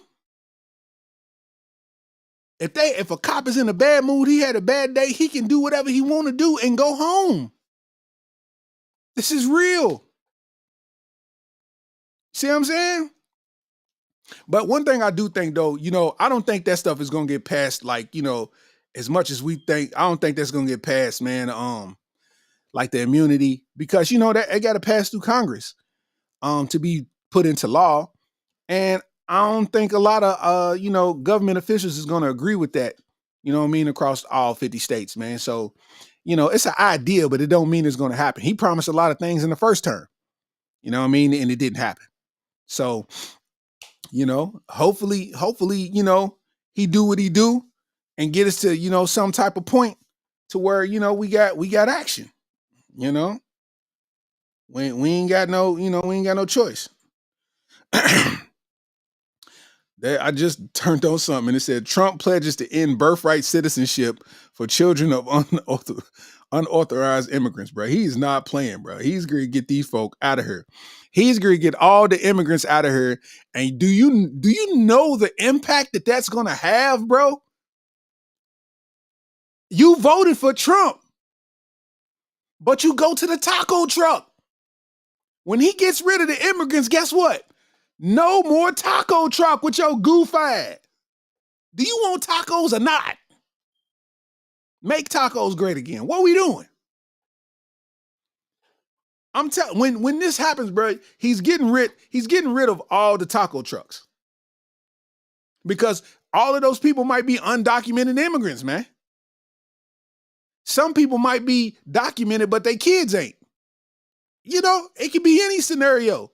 [SPEAKER 1] If a cop is in a bad mood, he had a bad day, he can do whatever he want to do and go home. This is real. See what I'm saying? But one thing I do think, though, you know, I don't think that stuff is going to get passed, like, you know, as much as we think. I don't think that's going to get passed, man, like the immunity, because, you know, that it got to pass through Congress to be put into law. And I don't think a lot of, you know, government officials is going to agree with that, you know what I mean, across all 50 states, man. So, you know, it's an idea, but it don't mean it's going to happen. He promised a lot of things in the first term, you know what I mean, and it didn't happen. So, you know, hopefully, you know, he do what he do and get us to, you know, some type of point to where, you know, we got action, you know. We ain't got no, you know, we ain't got no choice. I just turned on something and it said Trump pledges to end birthright citizenship for children of unauthorized immigrants, bro. He's not playing, bro. He's going to get these folk out of here. He's going to get all the immigrants out of here. And do you know the impact that that's going to have, bro? You voted for Trump, but you go to the taco truck. When he gets rid of the immigrants, guess what? No more taco truck with your goof ass. Do you want tacos or not? Make tacos great again. What are we doing? I'm telling when this happens, bro, he's getting rid of all the taco trucks. Because all of those people might be undocumented immigrants, man. Some people might be documented, but their kids ain't. You know, it could be any scenario.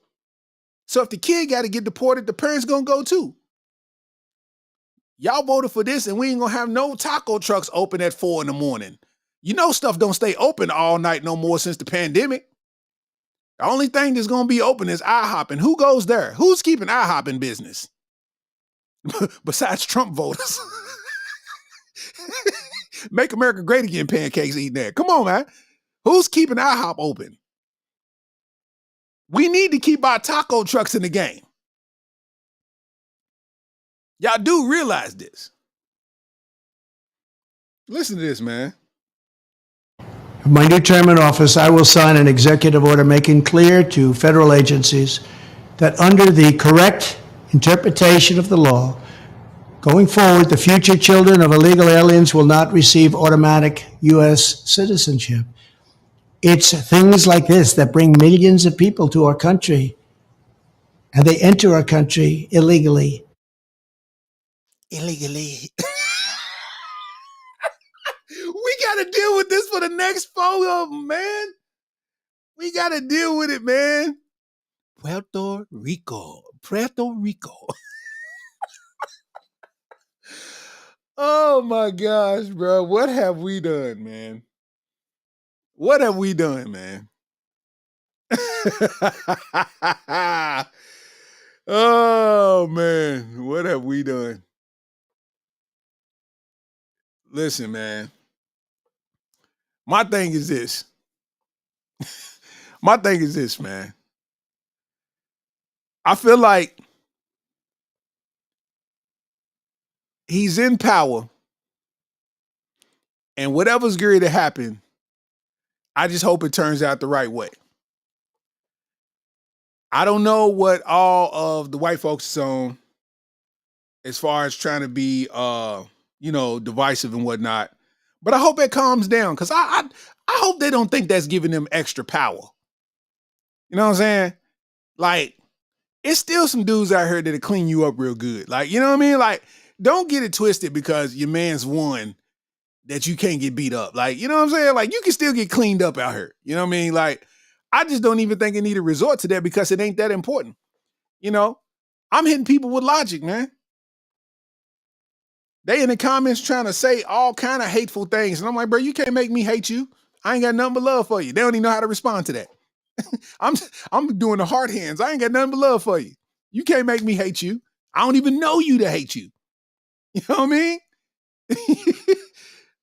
[SPEAKER 1] So if the kid got to get deported, the parents gonna go too. Y'all voted for this and we ain't gonna have no taco trucks open at 4 a.m. You know stuff don't stay open all night no more since the pandemic. The only thing that's gonna be open is IHOP. And who goes there? Who's keeping IHOP in business? Besides Trump voters. Make America Great Again pancakes eating there. Come on, man. Who's keeping IHOP open? We need to keep our taco trucks in the game. Y'all do realize this. Listen to this, man.
[SPEAKER 2] In my new term in office, I will sign an executive order making clear to federal agencies that under the correct interpretation of the law, going forward, the future children of illegal aliens will not receive automatic U.S. citizenship. It's things like this that bring millions of people to our country, and they enter our country illegally.
[SPEAKER 1] Illegally. We got to deal with this for the next 4 of them, man. We got to deal with it, man. Puerto Rico. Oh my gosh, bro. What have we done, man? What have we done, man? Oh man, what have we done? Listen, man. My thing is this. My thing is this, man. I feel like he's in power, and whatever's going to happen, I just hope it turns out the right way. I don't know what all of the white folks is on as far as trying to be divisive and whatnot. But I hope it calms down because I hope they don't think that's giving them extra power. You know what I'm saying? Like, it's still some dudes out here that'll clean you up real good. Like, you know what I mean? Like, don't get it twisted because your man's won that you can't get beat up. Like, you know what I'm saying? Like, you can still get cleaned up out here. You know what I mean? Like, I just don't even think it need to resort to that because it ain't that important. You know, I'm hitting people with logic, man. They in the comments trying to say all kind of hateful things. And I'm like, bro, you can't make me hate you. I ain't got nothing but love for you. They don't even know how to respond to that. I'm doing the heart hands. I ain't got nothing but love for you. You can't make me hate you. I don't even know you to hate you. You know what I mean?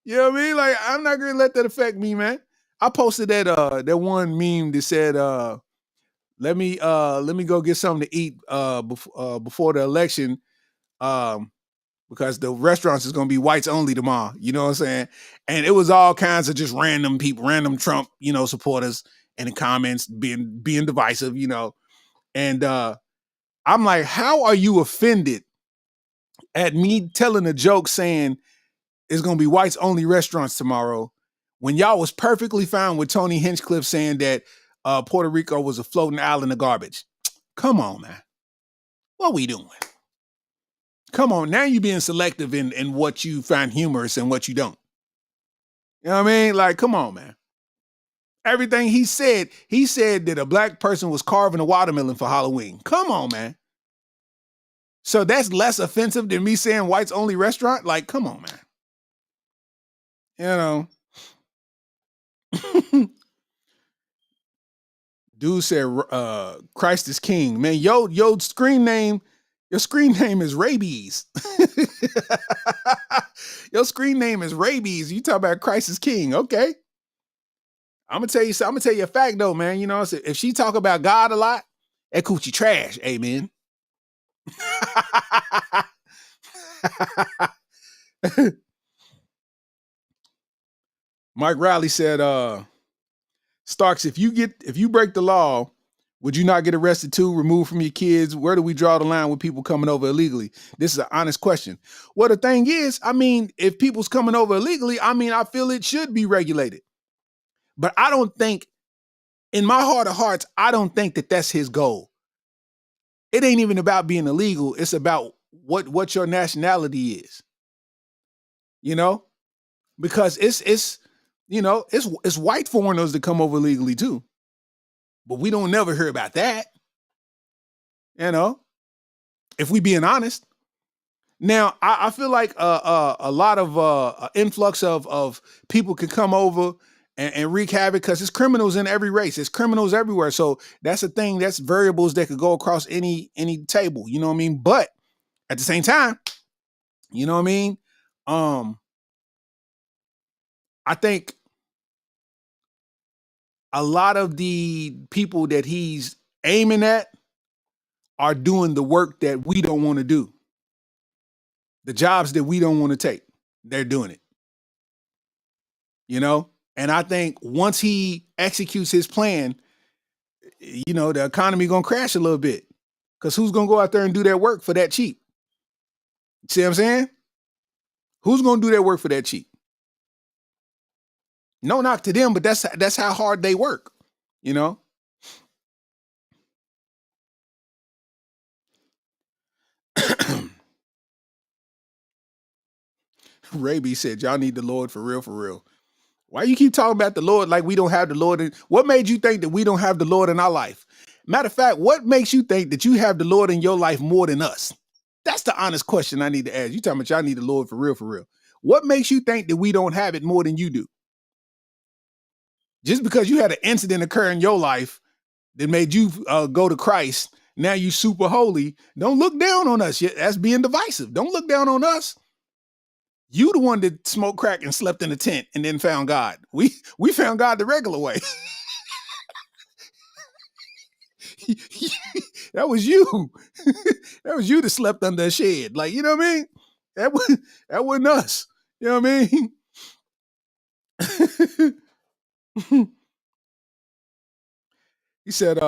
[SPEAKER 1] You know what I mean? Like, I'm not gonna let that affect me, man. I posted that one meme that said, let me go get something to eat before the election. Because the restaurants is gonna be whites only tomorrow. You know what I'm saying? And it was all kinds of just random people, random Trump, supporters in the comments being divisive, And I'm like, how are you offended at me telling a joke saying it's gonna be whites only restaurants tomorrow when y'all was perfectly fine with Tony Hinchcliffe saying that Puerto Rico was a floating island of garbage? Come on, man. What we doing? Come on, now you being selective in what you find humorous and what you don't. You know what I mean? Like, come on, man. Everything he said that a black person was carving a watermelon for Halloween. Come on, man. So that's less offensive than me saying whites only restaurant? Like, come on, man. Dude said Christ is king. Man, your screen name is rabies. Your screen name is rabies. You talk about Christ is king. Okay. I'm gonna tell you a fact though, man. You know, if she talk about God a lot, that coochie trash. Amen. Mike Riley said, Starks, if you break the law, would you not get arrested too, removed from your kids? Where do we draw the line with people coming over illegally? This is an honest question. Well, the thing is, I mean, if people's coming over illegally, I mean, I feel it should be regulated. But I don't think, in my heart of hearts, I don't think that that's his goal. It ain't even about being illegal. It's about what your nationality is. You know? Because it's white foreigners that come over illegally too. But we don't never hear about that. If we being honest. Now, I feel like a lot of influx of people can come over and wreak havoc because it's criminals in every race. It's criminals everywhere. So that's a thing. That's variables that could go across any table. You know what I mean? But at the same time, you know what I mean? I think a lot of the people that he's aiming at are doing the work that we don't want to do. The jobs that we don't want to take, they're doing it. You know? And I think once he executes his plan, you know, the economy gonna crash a little bit. Because who's gonna go out there and do that work for that cheap? See what I'm saying? Who's gonna do that work for that cheap? No knock to them, but that's how hard they work, you know? Raby said, y'all need the Lord for real, for real. Why you keep talking about the Lord like we don't have the Lord? What made you think that we don't have the Lord in our life? Matter of fact, what makes you think that you have the Lord in your life more than us? That's the honest question I need to ask. You talking about y'all need the Lord for real, for real. What makes you think that we don't have it more than you do? Just because you had an incident occur in your life that made you go to Christ, now you super holy. Don't look down on us. That's being divisive. Don't look down on us. You the one that smoked crack and slept in a tent and then found God. We found God the regular way. That was you. That was you that slept under a shed. Like, you know what I mean? That wasn't us. You know what I mean? He said,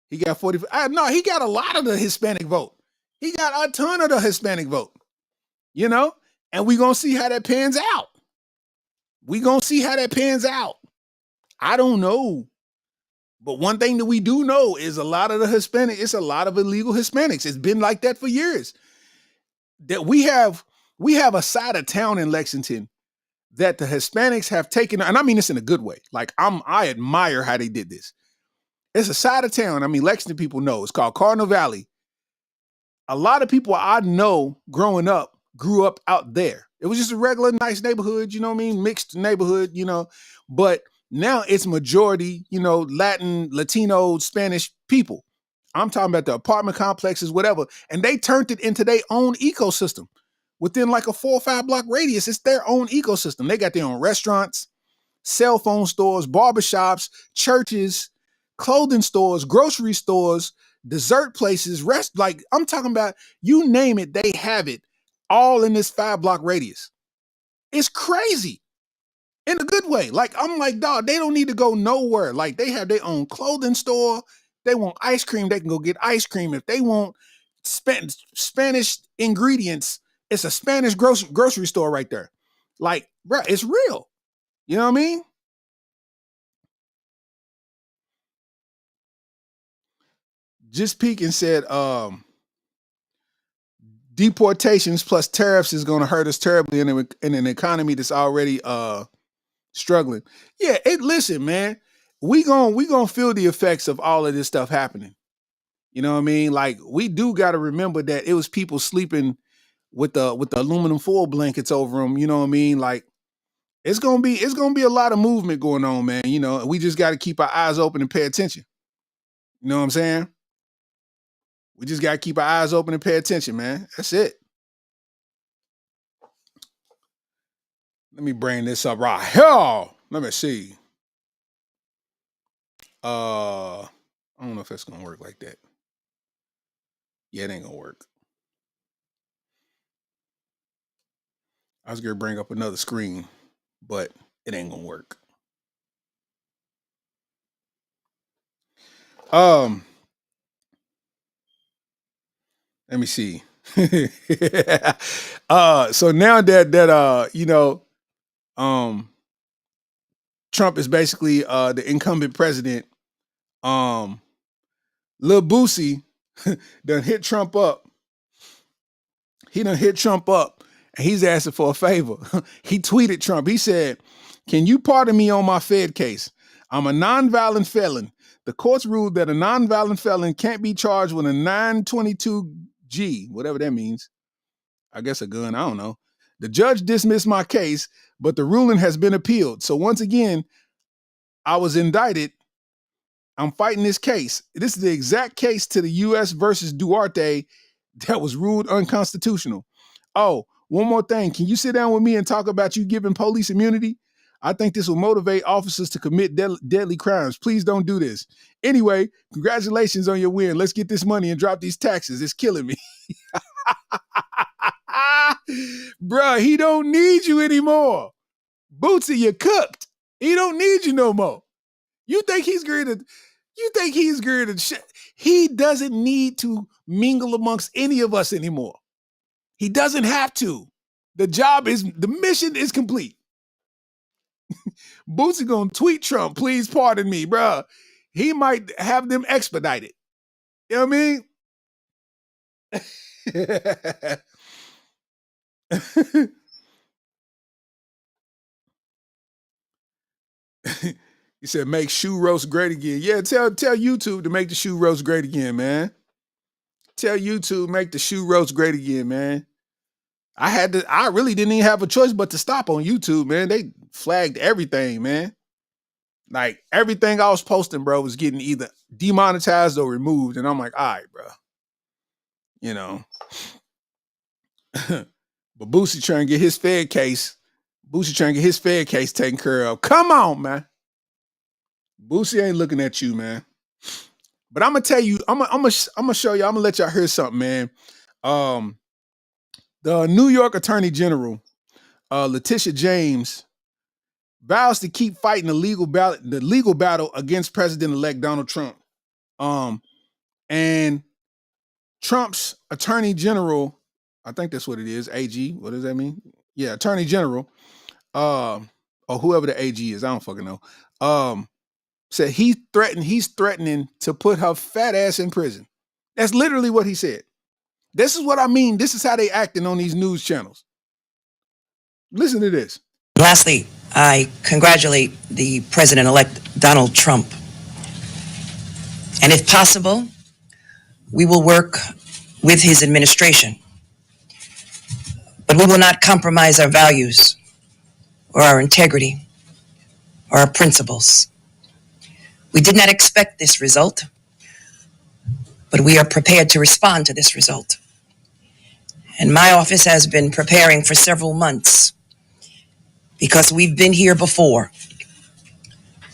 [SPEAKER 1] he got 40. No, he got a lot of the Hispanic vote. He got a ton of the Hispanic vote. You know? And we gonna see how that pans out. We gonna see how that pans out. I don't know. But one thing that we do know is a lot of the Hispanic, it's a lot of illegal Hispanics. It's been like that for years. That we have a side of town in Lexington that the Hispanics have taken, and I mean this in a good way. Like I admire how they did this. It's a side of town. I mean, Lexington people know. It's called Cardinal Valley. A lot of people I know growing up grew up out there. It was just a regular nice neighborhood, you know what I mean? Mixed neighborhood, you know. But now it's majority, you know, Latin, Latino, Spanish people. I'm talking about the apartment complexes, whatever. And they turned it into their own ecosystem. Within like a 4 or 5 block radius, it's their own ecosystem. They got their own restaurants, cell phone stores, barbershops, churches, clothing stores, grocery stores, dessert places, like I'm talking about, you name it, they have it all in this 5 block radius. It's crazy in a good way. Like, I'm like, dog, they don't need to go nowhere. Like, they have their own clothing store. They want ice cream, they can go get ice cream. If they want Spanish ingredients, it's a Spanish grocery store right there. Like, bro, it's real. You know what I mean? Just peeking said, deportations plus tariffs is going to hurt us terribly in an economy that's already struggling. Yeah, listen, man, we gonna feel the effects of all of this stuff happening. You know what I mean? Like, we do got to remember that it was people sleeping with the aluminum foil blankets over them. You know what I mean? Like, it's gonna be a lot of movement going on, man. You know, we just got to keep our eyes open and pay attention. You know what I'm saying? We just got to keep our eyes open and pay attention, man. That's it. Let me bring this up right here. Let me see. I don't know if that's gonna work like that. Yeah, it ain't gonna work. I was gonna bring up another screen, but it ain't gonna work. Let me see. So now that you know, Trump is basically the incumbent president. Lil Boosie done hit Trump up. He done hit Trump up, and he's asking for a favor. He tweeted Trump. He said, "Can you pardon me on my Fed case? I'm a nonviolent felon. The courts ruled that a nonviolent felon can't be charged with a 922G, whatever that means. I guess a gun, I don't know. The judge dismissed my case, but the ruling has been appealed. So once again, I was indicted. I'm fighting this case. This is the exact case to the U.S. versus Duarte that was ruled unconstitutional. Oh, one more thing. Can you sit down with me and talk about you giving police immunity? I think this will motivate officers to commit deadly crimes. Please don't do this. Anyway, congratulations on your win. Let's get this money and drop these taxes. It's killing me." Bruh, he don't need you anymore. Bootsy, you cooked. He don't need you no more. You think he's greater? You think he's greater than shit? He doesn't need to mingle amongst any of us anymore. He doesn't have to. The mission is complete. Bootsy gonna tweet Trump, please pardon me, bruh. He might have them expedited. You know what I mean? He said, make shoe roast great again. Yeah, tell YouTube to make the shoe roast great again, man. Tell YouTube make the shoe roast great again, man. I really didn't even have a choice but to stop on YouTube, man. They flagged everything, man. Like everything I was posting, bro, was getting either demonetized or removed. And I'm like, all right, bro. You know. But Boosie trying to get his Fed case. Boosie trying to get his Fed case taken care of. Come on, man. Boosie ain't looking at you, man. But I'm gonna tell you, I'm gonna show you, I'm gonna let y'all hear something, man. The New York Attorney General, Letitia James, vows to keep fighting the legal battle against President-elect Donald Trump. And Trump's Attorney General, I think that's what it is, AG. What does that mean? Yeah, Attorney General, or whoever the AG is, I don't fucking know. Said he's threatening to put her fat ass in prison. That's literally what he said. This is what I mean. This is how they acting on these news channels. Listen to this.
[SPEAKER 5] Lastly, I congratulate the President-elect Donald Trump. And if possible, we will work with his administration. But we will not compromise our values or our integrity or our principles. We did not expect this result, but we are prepared to respond to this result. And my office has been preparing for several months because we've been here before.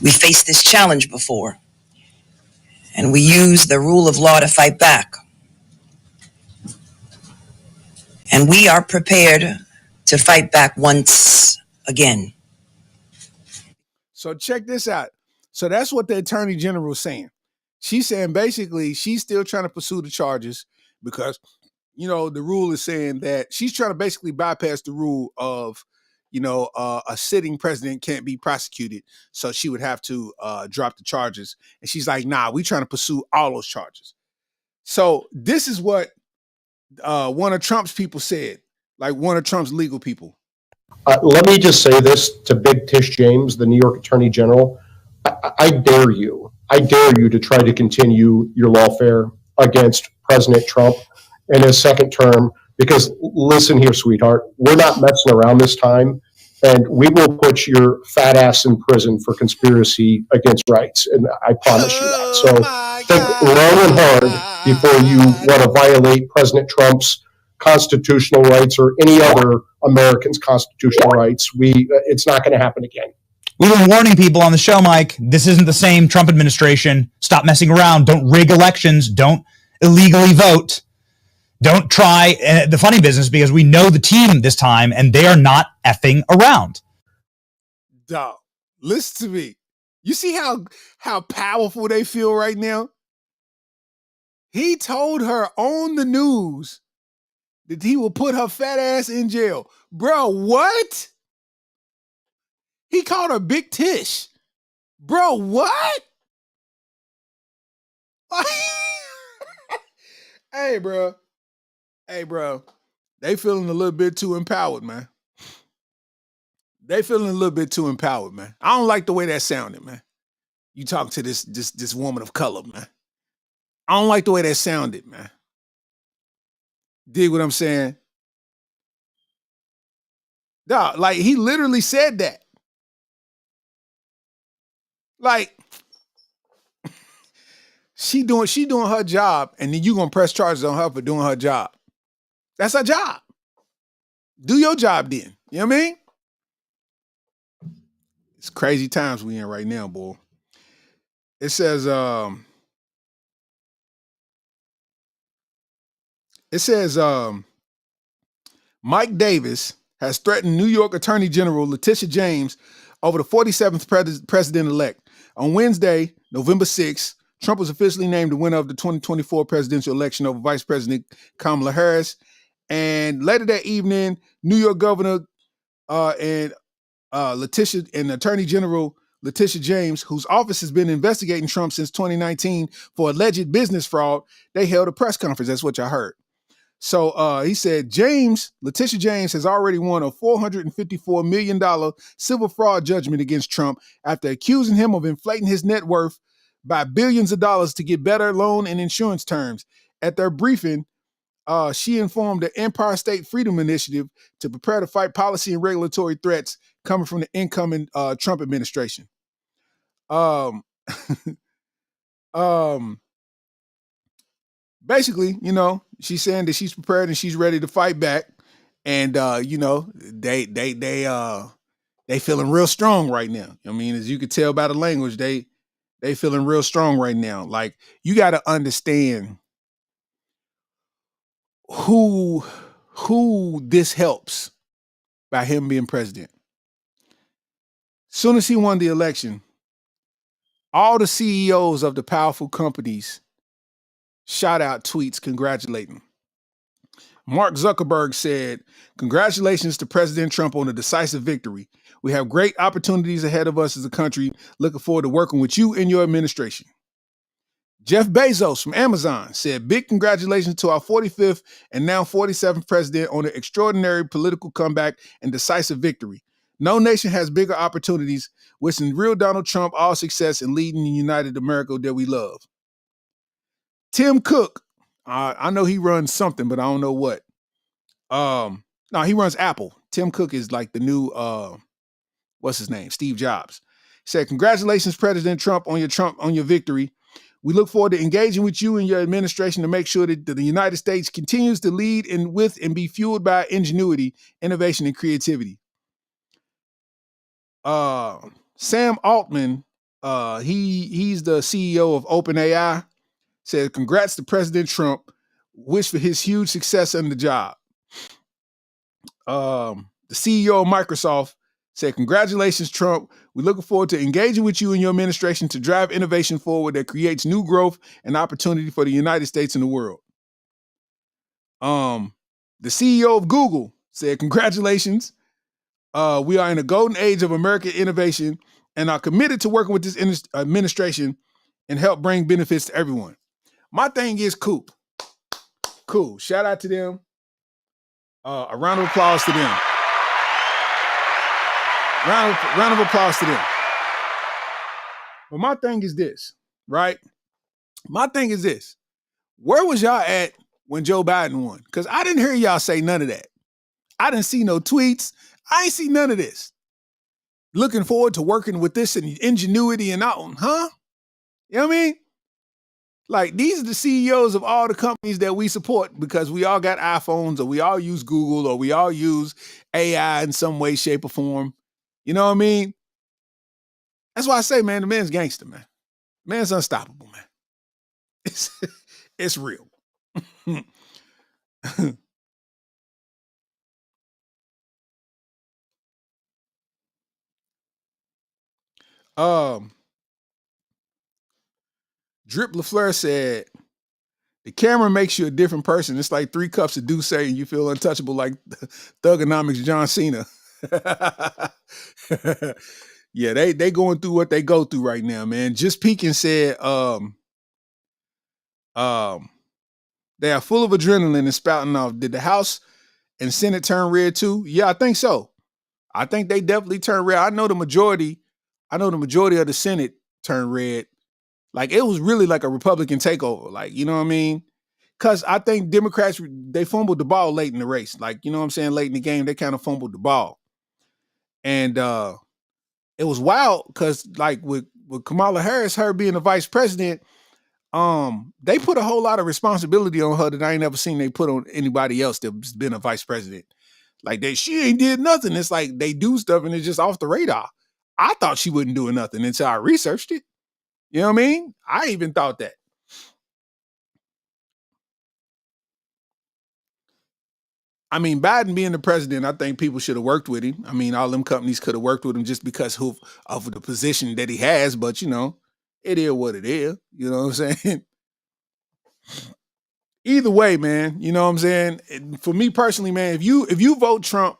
[SPEAKER 5] We faced this challenge before, and we use the rule of law to fight back. And we are prepared to fight back once again.
[SPEAKER 1] So check this out. So that's what the Attorney General is saying. She's saying basically she's still trying to pursue the charges because, you know, the rule is saying that she's trying to basically bypass the rule of, you know, a sitting president can't be prosecuted. So she would have to drop the charges. And she's like, nah, we trying to pursue all those charges. So this is what one of Trump's people said, like one of Trump's legal people.
[SPEAKER 6] Let me just say this to Big Tish James, the New York Attorney General. I dare you to try to continue your lawfare against President Trump in his second term, because listen here, sweetheart, we're not messing around this time, and we will put your fat ass in prison for conspiracy against rights, and I promise you that. So think long and hard before you want to violate President Trump's constitutional rights or any other American's constitutional rights. It's not going to happen again.
[SPEAKER 7] We've been warning people on the show, Mike. This isn't the same Trump administration. Stop messing around. Don't rig elections. Don't illegally vote. Don't try the funny business, because we know the team this time and they are not effing around.
[SPEAKER 1] Dog, listen to me. You see how powerful they feel right now? He told her on the news that he will put her fat ass in jail. Bro, what? He called her Big Tish. Bro, what? Hey, bro. Hey, bro. They feeling a little bit too empowered, man. They feeling a little bit too empowered, man. I don't like the way that sounded, man. You talk to this woman of color, man. I don't like the way that sounded, man. Dig what I'm saying? Dog, like he literally said that. Like she doing her job, and then you gonna press charges on her for doing her job. That's her job. Do your job then. You know what I mean? It's crazy times we in right now, boy. It says, Mike Davis has threatened New York Attorney General Letitia James over the 47th president-elect. On Wednesday, November 6th, Trump was officially named the winner of the 2024 presidential election over Vice President Kamala Harris. And later that evening, New York Governor and Letitia and Attorney General Letitia James, whose office has been investigating Trump since 2019 for alleged business fraud, they held a press conference. That's what y'all heard. So he said Letitia James has already won a $454 million civil fraud judgment against Trump after accusing him of inflating his net worth by billions of dollars to get better loan and insurance terms. At their briefing, she informed the Empire State Freedom Initiative to prepare to fight policy and regulatory threats coming from the incoming Trump administration. Basically, she's saying that she's prepared and she's ready to fight back, and they feeling real strong right now. I mean, as you could tell by the language, they feeling real strong right now. Like, you got to understand who this helps by him being president. Soon as he won the election, all the CEOs of the powerful companies shot out tweets congratulating him. Mark Zuckerberg said, "Congratulations to President Trump on a decisive victory. We have great opportunities ahead of us as a country. Looking forward to working with you and your administration." Jeff Bezos from Amazon said, "Big congratulations to our 45th and now 47th president on an extraordinary political comeback and decisive victory. No nation has bigger opportunities. Wishing real Donald Trump all success in leading the United America that we love." Tim Cook, I know he runs something, but I don't know what. No, he runs Apple. Tim Cook is like the new, what's his name? Steve Jobs. He said, "Congratulations, President Trump, on your victory. We look forward to engaging with you and your administration to make sure that the United States continues to lead with and be fueled by ingenuity, innovation, and creativity." Sam Altman, he's the CEO of OpenAI, said, "Congrats to President Trump. Wish for his huge success on the job." The CEO of Microsoft said, "Congratulations, Trump. We're looking forward to engaging with you and your administration to drive innovation forward that creates new growth and opportunity for the United States and the world." The CEO of Google said, "Congratulations. We are in a golden age of American innovation and are committed to working with this administration and help bring benefits to everyone." My thing is cool. Cool. Shout out to them. A round of applause to them. Round of applause to them. But my thing is this, right? My thing is this. Where was y'all at when Joe Biden won? Because I didn't hear y'all say none of that. I didn't see no tweets. I ain't see none of this. Looking forward to working with this and ingenuity and all, huh? You know what I mean? Like, these are the CEOs of all the companies that we support because we all got iPhones, or we all use Google, or we all use AI in some way, shape, or form. You know what I mean? That's why I say, man, the man's gangster, man. Man's unstoppable, man. It's real. Drip LaFleur said, "The camera makes you a different person. It's like 3 cups of Douce and you feel untouchable like Thugonomics John Cena." Yeah, they going through what they go through right now, man. Just Pekin said, "They are full of adrenaline and spouting off. Did the House and Senate turn red too?" Yeah, I think so. I think they definitely turned red. I know the majority of the Senate turned red. Like, it was really like a Republican takeover. Like, you know what I mean? Because I think Democrats, they fumbled the ball late in the race. Like, you know what I'm saying? Late in the game, they kind of fumbled the ball. And it was wild because, like, with Kamala Harris, her being the vice president, they put a whole lot of responsibility on her that I ain't never seen they put on anybody else that's been a vice president. Like, she ain't did nothing. It's like they do stuff and it's just off the radar. I thought she wasn't doing nothing until I researched it. You know what I mean? I even thought that. I mean, Biden being the president, I think people should have worked with him. I mean, all them companies could have worked with him just because of the position that he has. But it is what it is. You know what I'm saying? Either way, man. You know what I'm saying? For me personally, man, if you vote Trump,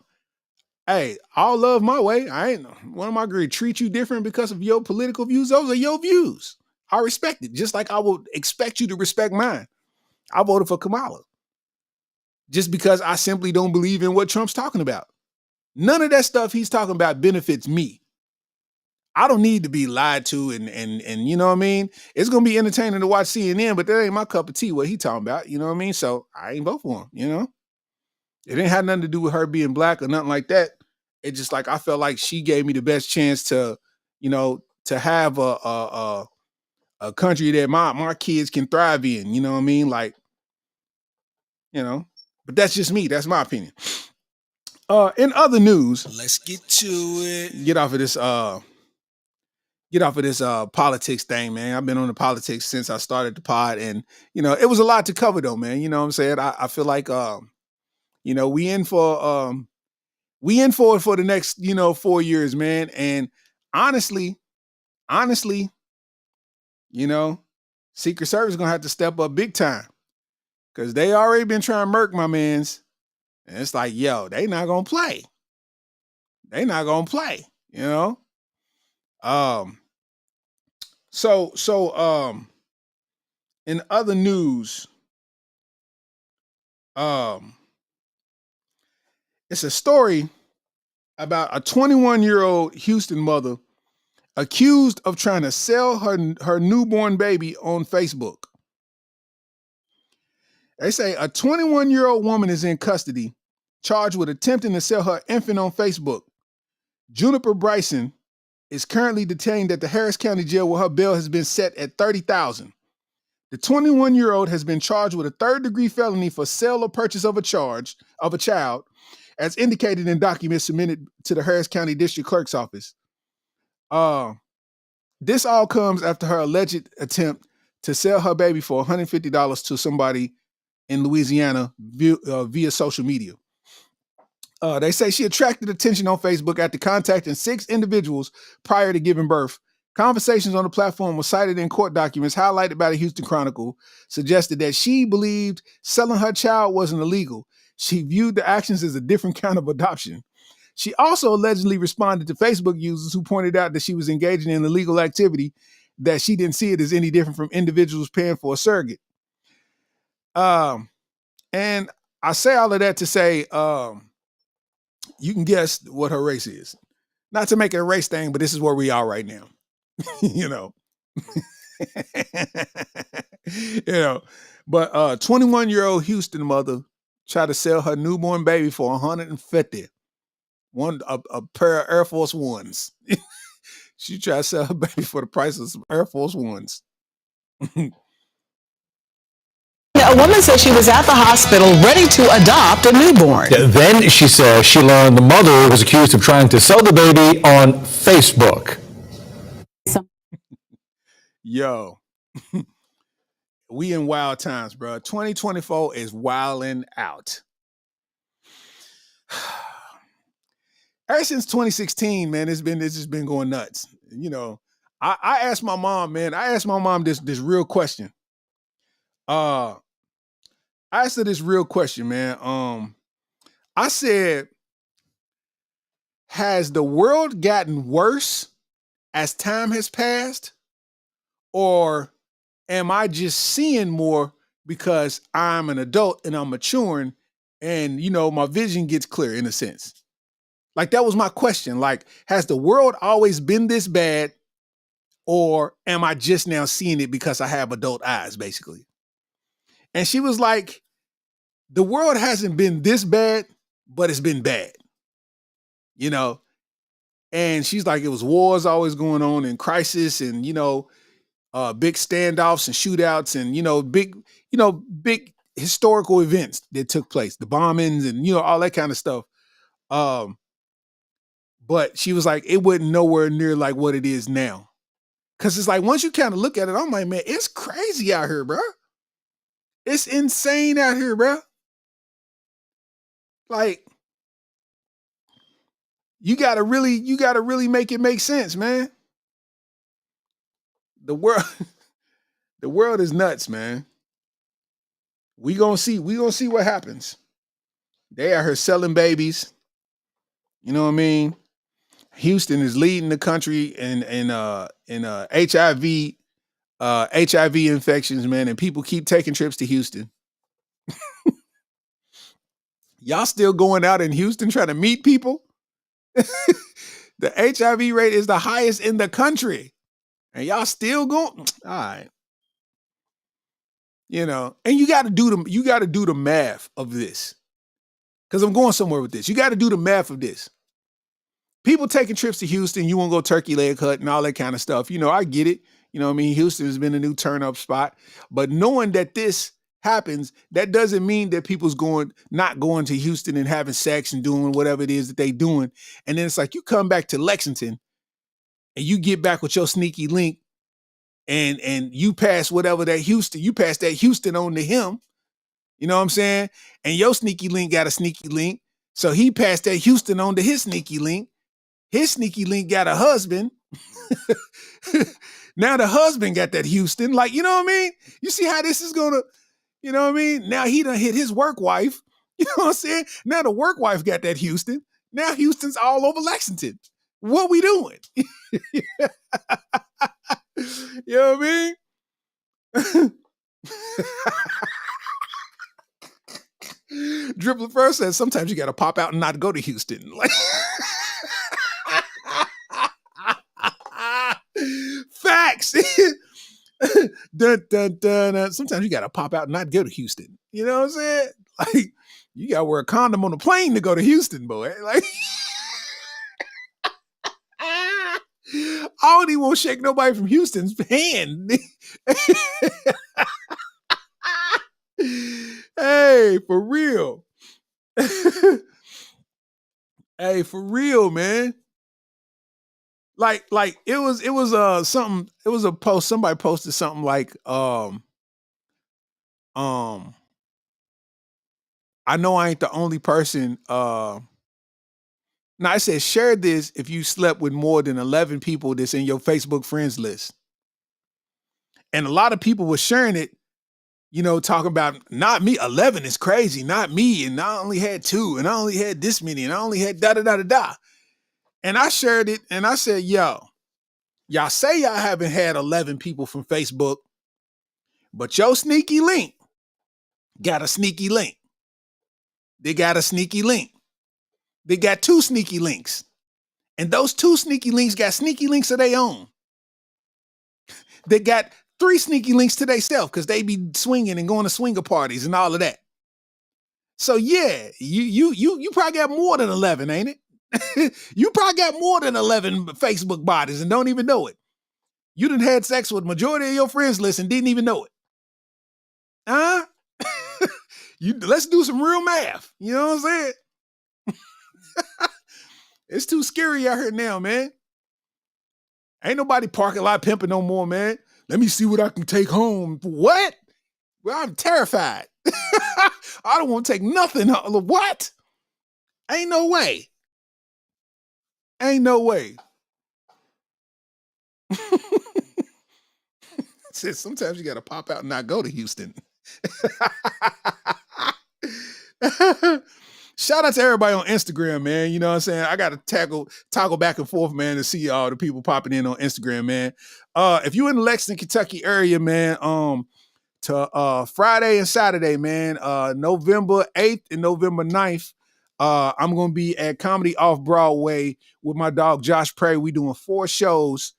[SPEAKER 1] hey, I'll love my way. I ain't one of my great treat you different because of your political views. Those are your views. I respect it, just like I would expect you to respect mine. I voted for Kamala just because I simply don't believe in what Trump's talking about. None of that stuff he's talking about benefits me. I don't need to be lied to and you know what I mean? It's gonna be entertaining to watch CNN, but that ain't my cup of tea what he talking about, you know what I mean? So I ain't vote for him. It ain't had nothing to do with her being black or nothing like that. It just like I felt like she gave me the best chance to, to have a country that my kids can thrive in, you know what I mean? Like, but that's just me. That's my opinion. In other news, let's get to it. Get off of this politics thing, man. I've been on the politics since I started the pod, and it was a lot to cover though, man. You know what I'm saying? I feel like we in for it for the next 4 years, man. And honestly, Secret Service is gonna have to step up big time because they already been trying to murk my mans, and it's like, yo, they not gonna play. They not gonna play, So in other news, it's a story about a 21-year-old Houston mother accused of trying to sell her newborn baby on Facebook. They say a 21-year-old woman is in custody, charged with attempting to sell her infant on Facebook. Juniper Bryson is currently detained at the Harris County Jail where her bail has been set at $30,000. The 21-year-old has been charged with a third-degree felony for sale or purchase of a child, as indicated in documents submitted to the Harris County District Clerk's office. This all comes after her alleged attempt to sell her baby for $150 to somebody in Louisiana via social media. They say she attracted attention on Facebook after contacting 6 individuals prior to giving birth. Conversations on the platform were cited in court documents highlighted by the Houston Chronicle, suggested that she believed selling her child wasn't illegal. She viewed the actions as a different kind of adoption. She also allegedly responded to Facebook users who pointed out that she was engaging in illegal activity, that she didn't see it as any different from individuals paying for a surrogate. And I say all of that to say, you can guess what her race is. Not to make it a race thing, but this is where we are right now. But 21-year-old Houston mother tried to sell her newborn baby for $150. A pair of Air Force Ones. She tried to sell her baby for the price of some Air Force Ones.
[SPEAKER 8] A woman said she was at the hospital ready to adopt a newborn.
[SPEAKER 9] Then she says she learned the mother was accused of trying to sell the baby on Facebook.
[SPEAKER 1] Yo, we in wild times, bro. 2024 is wilding out. Ever since 2016, man, it's just been going nuts. I asked my mom, man. I asked my mom this real question. I asked her this real question, man. I said, has the world gotten worse as time has passed? Or am I just seeing more because I'm an adult and I'm maturing and, my vision gets clear in a sense? Like, that was my question. Like, has the world always been this bad? Or am I just now seeing it because I have adult eyes, basically? And she was like, the world hasn't been this bad, but it's been bad. And she's like, it was wars always going on and crisis and, big standoffs and shootouts and, big historical events that took place, the bombings and, all that kind of stuff. But she was like, it wasn't nowhere near like what it is now. Cause it's like, once you kind of look at it, I'm like, man, it's crazy out here, bro. It's insane out here, bro. Like, you gotta really make it make sense, man. The world, the world is nuts, man. We gonna see what happens. They are here selling babies. You know what I mean? Houston is leading the country in HIV infections, man, and people keep taking trips to Houston. Y'all still going out in Houston trying to meet people? The HIV rate is the highest in the country. And y'all still going? All right. You know, and you gotta do the math of this. Because I'm going somewhere with this. You gotta do the math of this. People taking trips to Houston, you want to go turkey leg hut and all that kind of stuff. You know, I get it. You know what I mean? Houston has been a new turn up spot. But knowing that this happens, that doesn't mean that people's not going to Houston and having sex and doing whatever it is that they doing. And then it's like you come back to Lexington and you get back with your sneaky link and you pass whatever that Houston, you pass that Houston on to him. You know what I'm saying? And your sneaky link got a sneaky link. So he passed that Houston on to his sneaky link. His sneaky link got a husband. Now the husband got that Houston. Like, you know what I mean? You see how this is gonna, you know what I mean? Now he done hit his work wife. You know what I'm saying? Now the work wife got that Houston. Now Houston's all over Lexington. What we doing? You know what I mean? Dribbler first says sometimes you gotta pop out and not go to Houston. Like facts. Dun, dun, dun, dun. Sometimes you gotta pop out and not go to Houston. You know what I'm saying? Like you gotta wear a condom on the plane to go to Houston, boy. Like I don't even want to shake nobody from Houston's hand. Hey, for real. Hey, for real, man. Like it was something, it was a post, somebody posted something like I know I ain't the only person now I said share this if you slept with more than 11 people that's in your Facebook friends list. And a lot of people were sharing it, you know, talking about not me, 11 is crazy, not me, and I only had 2 and I only had this many and I only had da da da da da. And I shared it and I said, yo, y'all say y'all haven't had 11 people from Facebook, but your sneaky link got a sneaky link. They got a sneaky link. They got 2 sneaky links. And those 2 sneaky links got sneaky links of their own. They got 3 sneaky links to themselves because they be swinging and going to swinger parties and all of that. So yeah, you probably got more than 11, ain't it? You probably got more than 11 Facebook bodies and don't even know it. You done had sex with majority of your friends list and didn't even know it. Huh? Let's do some real math. You know what I'm saying? It's too scary out here now, man. Ain't nobody parking lot pimping no more, man. Let me see what I can take home. What? Well, I'm terrified. I don't want to take nothing. What? Ain't no way. Ain't no way. Says sometimes you got to pop out and not go to Houston. Shout out to everybody on Instagram, man. You know what I'm saying? I got to toggle back and forth, man, to see all the people popping in on Instagram, man. If you in the Lexington, Kentucky area, man, to Friday and Saturday, man, November 8th and November 9th, I'm going to be at Comedy Off Broadway with my dog Josh Prey. We doing 4 shows,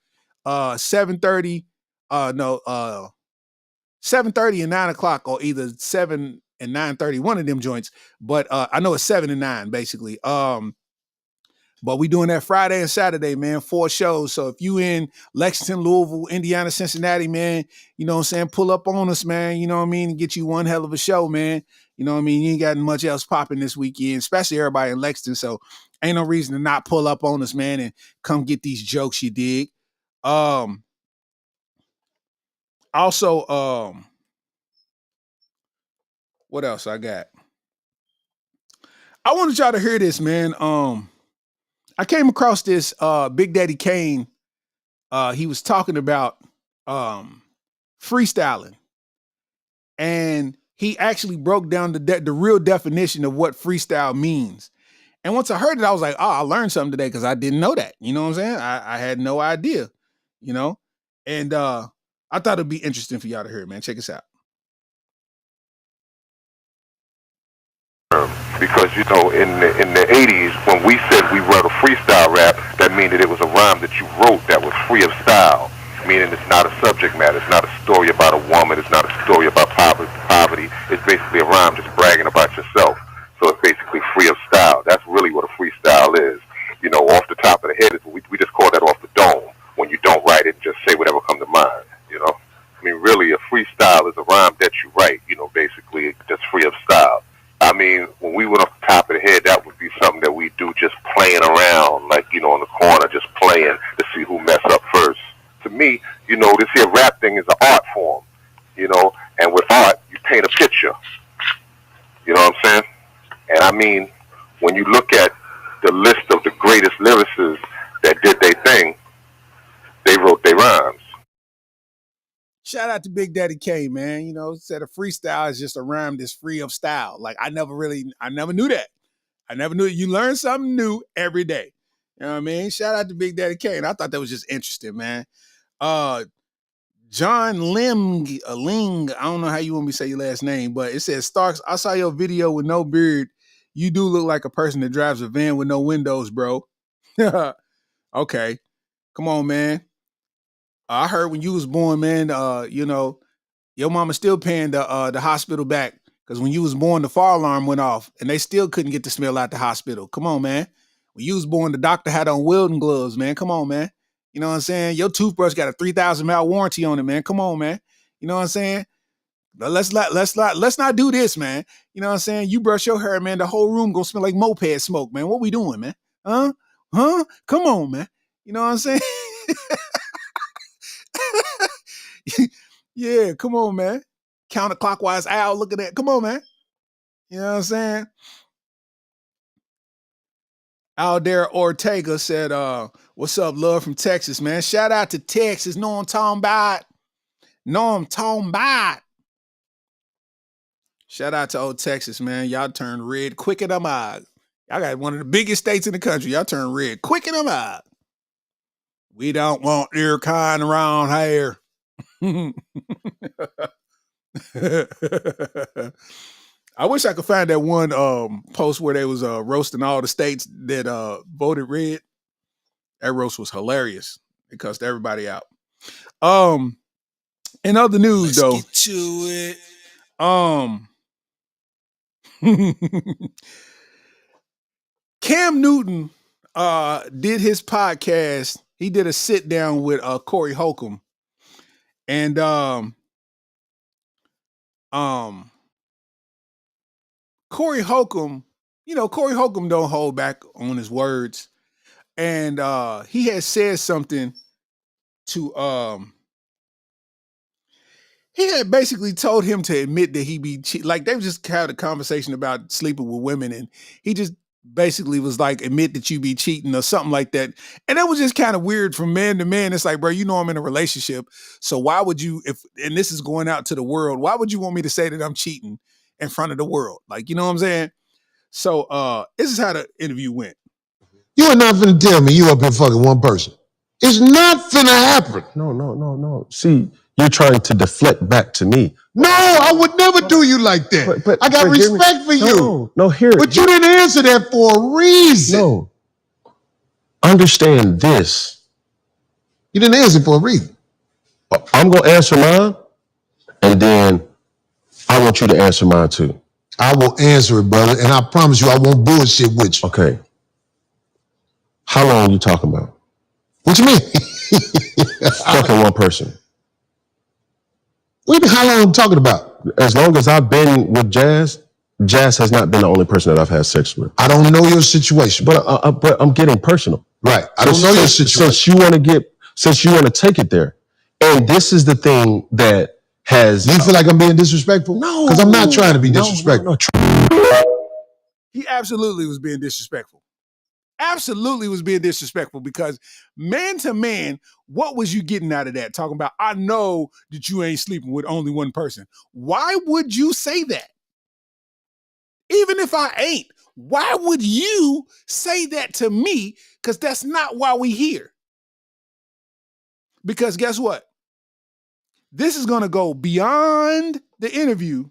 [SPEAKER 1] 7:30, 7:30 and 9 o'clock, or either 7 and 9:30, one of them joints. But I know it's 7 and 9, basically. But we doing that Friday and Saturday, man, 4 shows. So if you in Lexington, Louisville, Indiana, Cincinnati, man, you know what I'm saying, pull up on us, man, you know what I mean, and get you one hell of a show, man. You know what I mean? You ain't got much else popping this weekend, especially everybody in Lexington. So ain't no reason to not pull up on us, man, and come get these jokes, you dig? Also, what else I got? I wanted y'all to hear this, man. I came across this Big Daddy Kane. He was talking about freestyling, and he actually broke down the real definition of what freestyle means. And once I heard it, I was like, oh, I learned something today because I didn't know that. You know what I'm saying? I had no idea, you know? And I thought it'd be interesting for y'all to hear, man. Check this out.
[SPEAKER 10] Because, you know, in the 80s, when we said we wrote a freestyle rap, that means that it was a rhyme that you wrote that was free of style, meaning it's not a subject matter. It's not a story about a woman. It's not a story about poverty. It's basically a rhyme just bragging about yourself. So it's basically free of style. That's really what a freestyle is. You know, off the top of the head, we just call that off the dome. When you don't write it, just say whatever comes to mind, you know? I mean, really, a freestyle is a rhyme that you write, you know, basically just free of style. I mean, when we went off the top of the head, that would be something that we do just playing around, like, you know, in the corner, just playing to see who mess up first. To me, you know, this here rap thing is an art form, you know, and with art, you paint a picture. You know what I'm saying? And I mean, when you look at the list of the greatest lyricists that did their thing, they wrote their rhymes.
[SPEAKER 1] Shout out to Big Daddy Kane, man. You know, said a freestyle is just a rhyme that's free of style. Like I never knew that. I never knew it. You learn something new every day. You know what I mean? Shout out to Big Daddy Kane. I thought that was just interesting, man. John Ling, I don't know how you want me to say your last name, but it says, Starks, I saw your video with no beard. You do look like a person that drives a van with no windows, bro. Okay. Come on, man. I heard when you was born, man, you know, your mama still paying the hospital back because when you was born, the fire alarm went off and they still couldn't get the smell out the hospital. Come on, man. When you was born, the doctor had on welding gloves, man. Come on, man. You know what I'm saying? Your toothbrush got a 3,000 mile warranty on it, man. Come on, man. You know what I'm saying? But let's not do this, man. You know what I'm saying? You brush your hair, man. The whole room gonna smell like moped smoke, man. What we doing, man? Huh? Come on, man. You know what I'm saying? Yeah, come on, man. Counterclockwise owl, look at that. Come on, man. You know what I'm saying? Aldera Ortega said, what's up, love from Texas, man? Shout out to Texas. Know I'm talking about. Shout out to old Texas, man. Y'all turned red quick in them eyes. Y'all got one of the biggest states in the country. Y'all turned red quick in them eyes. We don't want your kind around here. I wish I could find that one post where they was roasting all the states that voted red. That roast was hilarious. It cussed everybody out. In other news, though,
[SPEAKER 11] get to
[SPEAKER 1] it. Cam Newton did his podcast. He did a sit down with Corey Holcomb, and Corey Holcomb, you know, Corey Holcomb don't hold back on his words. And he had said something to he had basically told him to admit that he be like they just had a conversation about sleeping with women, and he just basically was like, admit that you be cheating or something like that. And that was just kind of weird from man to man. It's like, bro, you know I'm in a relationship. So why would you, and this is going out to the world, why would you want me to say that I'm cheating in front of the world? Like, you know what I'm saying? So this is how the interview went.
[SPEAKER 12] You are not finna tell me you up here fucking one person. It's not finna happen.
[SPEAKER 13] No. See, you're trying to deflect back to me.
[SPEAKER 12] No, I would never do you like that. But I got respect for you.
[SPEAKER 13] No, hear it.
[SPEAKER 12] But you didn't answer that for a reason.
[SPEAKER 13] No. Understand this.
[SPEAKER 12] You didn't answer for a reason.
[SPEAKER 13] I'm going to answer mine, and then I want you to answer mine too.
[SPEAKER 12] I will answer it, brother, and I promise you I won't bullshit with you.
[SPEAKER 13] Okay. How long are you talking about?
[SPEAKER 12] What you mean?
[SPEAKER 13] Fucking one person.
[SPEAKER 12] How long I'm talking about?
[SPEAKER 13] As long as I've been with Jazz, Jazz has not been the only person that I've had sex with.
[SPEAKER 12] I don't know your situation.
[SPEAKER 13] But I'm getting personal.
[SPEAKER 12] Right. I don't know your situation.
[SPEAKER 13] Since you want to take it there. And this is the thing that has...
[SPEAKER 12] Do you feel like I'm being disrespectful?
[SPEAKER 13] No.
[SPEAKER 12] Because I'm not trying to be disrespectful.
[SPEAKER 13] No.
[SPEAKER 1] He absolutely was being disrespectful. Absolutely was being disrespectful because man to man, what was you getting out of that? Talking about, I know that you ain't sleeping with only one person. Why would you say that? Even if I ain't, why would you say that to me? Because that's not why we here. Because guess what? This is going to go beyond the interview.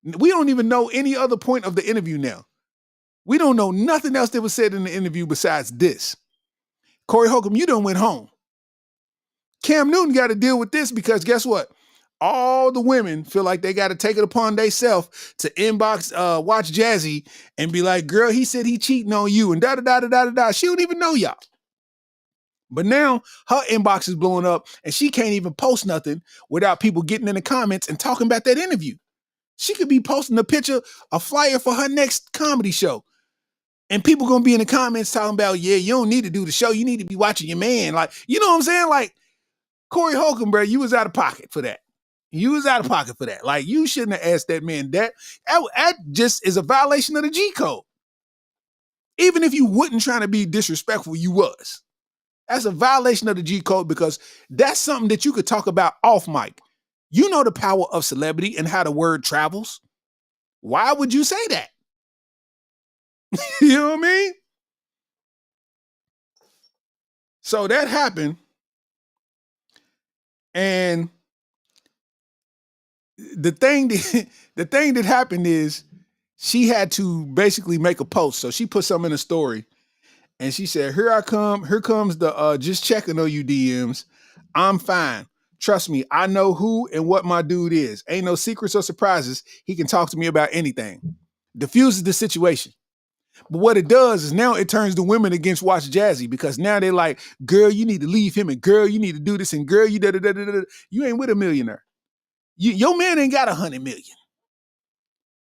[SPEAKER 1] We don't even know any other point of the interview now. We don't know nothing else that was said in the interview besides this. Corey Holcomb, you done went home. Cam Newton got to deal with this because guess what? All the women feel like they got to take it upon themselves to inbox Watch Jazzy and be like, girl, he said he cheating on you and da-da-da-da-da-da. She don't even know y'all. But now her inbox is blowing up and she can't even post nothing without people getting in the comments and talking about that interview. She could be posting a picture, a flyer for her next comedy show. And people going to be in the comments talking about, yeah, you don't need to do the show. You need to be watching your man. Like, you know what I'm saying? Like, Corey Holcomb, bro, you was out of pocket for that. You was out of pocket for that. Like, you shouldn't have asked that man that. That just is a violation of the G code. Even if you wasn't trying to be disrespectful, you was. That's a violation of the G code because that's something that you could talk about off mic. You know the power of celebrity and how the word travels. Why would you say that? You know what I mean? So that happened. And the thing that happened is she had to basically make a post. So she put something in a story and she said, here I come. Here comes the just checking on you DMs. I'm fine. Trust me, I know who and what my dude is. Ain't no secrets or surprises. He can talk to me about anything. Diffuses the situation. But what it does is now it turns the women against Watch Jazzy because now they're like, girl, you need to leave him and girl, you need to do this and girl, you da-da-da-da-da. You ain't with a millionaire. Your man ain't got 100 million.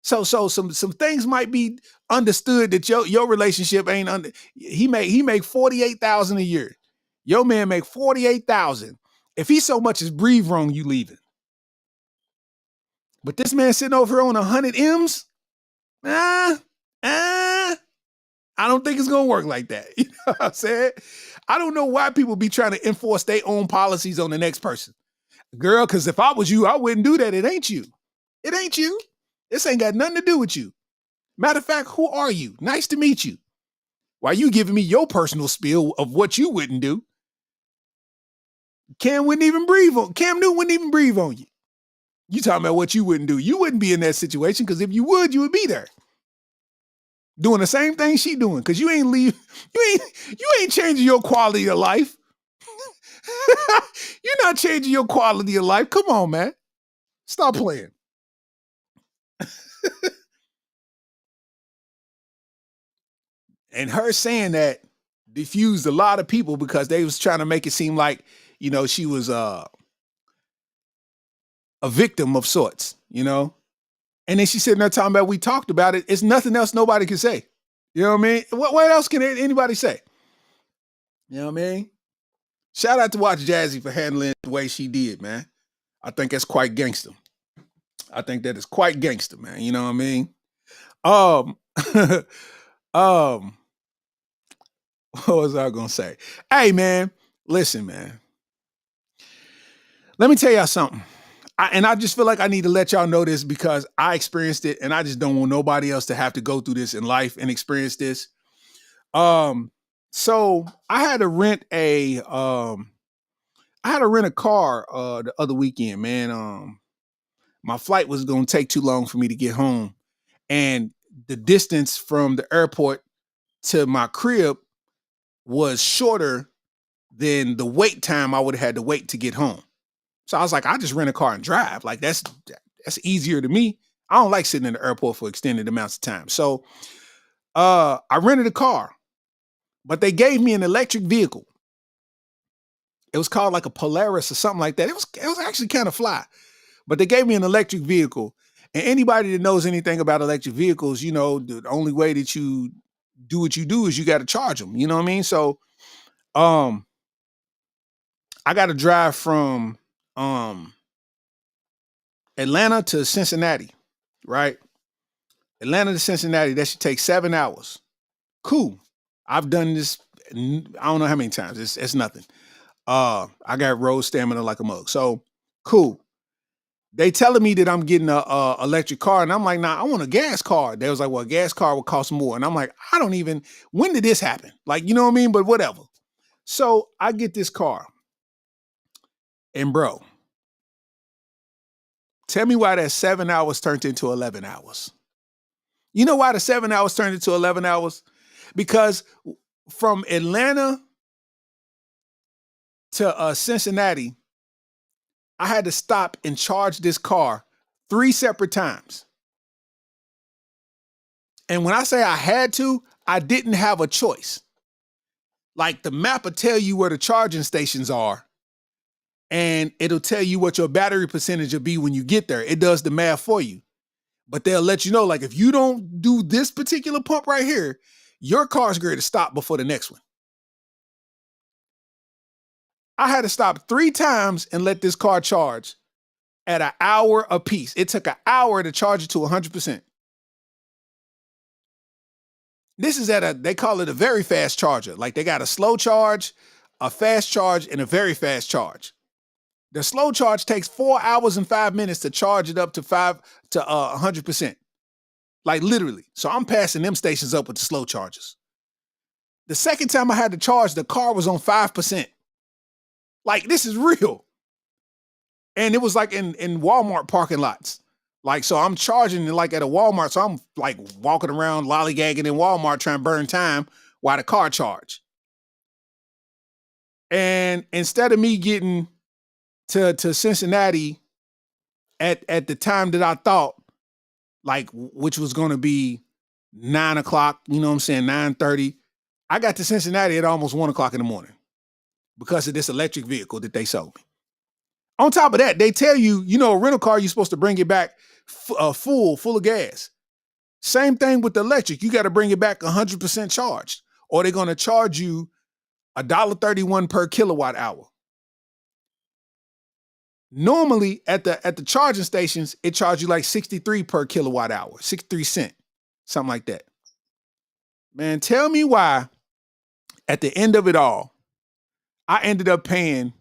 [SPEAKER 1] So some things might be understood that your relationship ain't under. He make 48,000 a year. Your man make 48,000. If he so much as breathe wrong, you leaving. But this man sitting over here on 100 M's, I don't think it's gonna work like that. You know what I'm saying? I don't know why people be trying to enforce their own policies on the next person. Girl, because if I was you, I wouldn't do that. It ain't you. It ain't you. This ain't got nothing to do with you. Matter of fact, who are you? Nice to meet you. Why you giving me your personal spiel of what you wouldn't do? Cam Newton wouldn't even breathe on you. You talking about what you wouldn't do. You wouldn't be in that situation because if you would be there. Doing the same thing she doing because you ain't changing your quality of life. You're not changing your quality of life. Come on, man. Stop playing. And her saying that diffused a lot of people because they was trying to make it seem like, she was a victim of sorts, And then she's sitting there talking about we talked about it. It's nothing else nobody can say. You know what I mean? What else can anybody say? You know what I mean? Shout out to Watch Jazzy for handling it the way she did, man. I think that's quite gangster. I think that is quite gangster, man. You know what I mean? What was I gonna say? Hey, man, listen, man. Let me tell y'all something. I just feel like I need to let y'all know this because I experienced it, and I just don't want nobody else to have to go through this in life and experience this. So I had to rent a car the other weekend, man. My flight was gonna take too long for me to get home, and the distance from the airport to my crib was shorter than the wait time I would have had to wait to get home. So I was like, I'll just rent a car and drive. Like that's easier to me. I don't like sitting in the airport for extended amounts of time. So I rented a car, but they gave me an electric vehicle. It was called like a Polaris or something like that. It was actually kind of fly, but they gave me an electric vehicle. And anybody that knows anything about electric vehicles, the only way that you do what you do is you got to charge them. You know what I mean? So, I got to drive from Atlanta to Cincinnati, right? Atlanta to Cincinnati, that should take 7 hours. Cool. I've done this, I don't know how many times. It's nothing. I got road stamina like a mug. So cool. They telling me that I'm getting a electric car, and I'm like, nah, I want a gas car. They was like, well, a gas car would cost more. And I'm like, when did this happen? Like, you know what I mean? But whatever. So I get this car. And bro, tell me why that 7 hours turned into 11 hours. You know why the 7 hours turned into 11 hours? Because from Atlanta to Cincinnati, I had to stop and charge this car 3 separate times. And when I say I had to, I didn't have a choice. Like the map will tell you where the charging stations are, and it'll tell you what your battery percentage will be when you get there. It does the math for you. But they'll let you know, like, if you don't do this particular pump right here, your car's going to stop before the next one. I had to stop 3 times and let this car charge at an hour apiece. It took an hour to charge it to 100%. This is they call it a very fast charger. Like they got a slow charge, a fast charge, and a very fast charge. The slow charge takes 4 hours and 5 minutes to charge it up to 100%. Like literally. So I'm passing them stations up with the slow chargers. The second time I had to charge, the car was on 5%. Like, this is real. And it was like in Walmart parking lots. Like, so I'm charging like at a Walmart. So I'm like walking around lollygagging in Walmart trying to burn time while the car charge. And instead of me getting to Cincinnati at the time that I thought, like, which was going to be 9 o'clock, you know what I'm saying, 9:30, I got to Cincinnati at almost 1 o'clock in the morning because of this electric vehicle that they sold me. On top of that, they tell you, a rental car, you're supposed to bring it back full of gas. Same thing with the electric. You got to bring it back 100% charged, or they're going to charge you $1.31 per kilowatt hour. Normally at the charging stations, it charges you like 63 per kilowatt hour, 63 cents, something like that. Man, tell me why at the end of it all, I ended up paying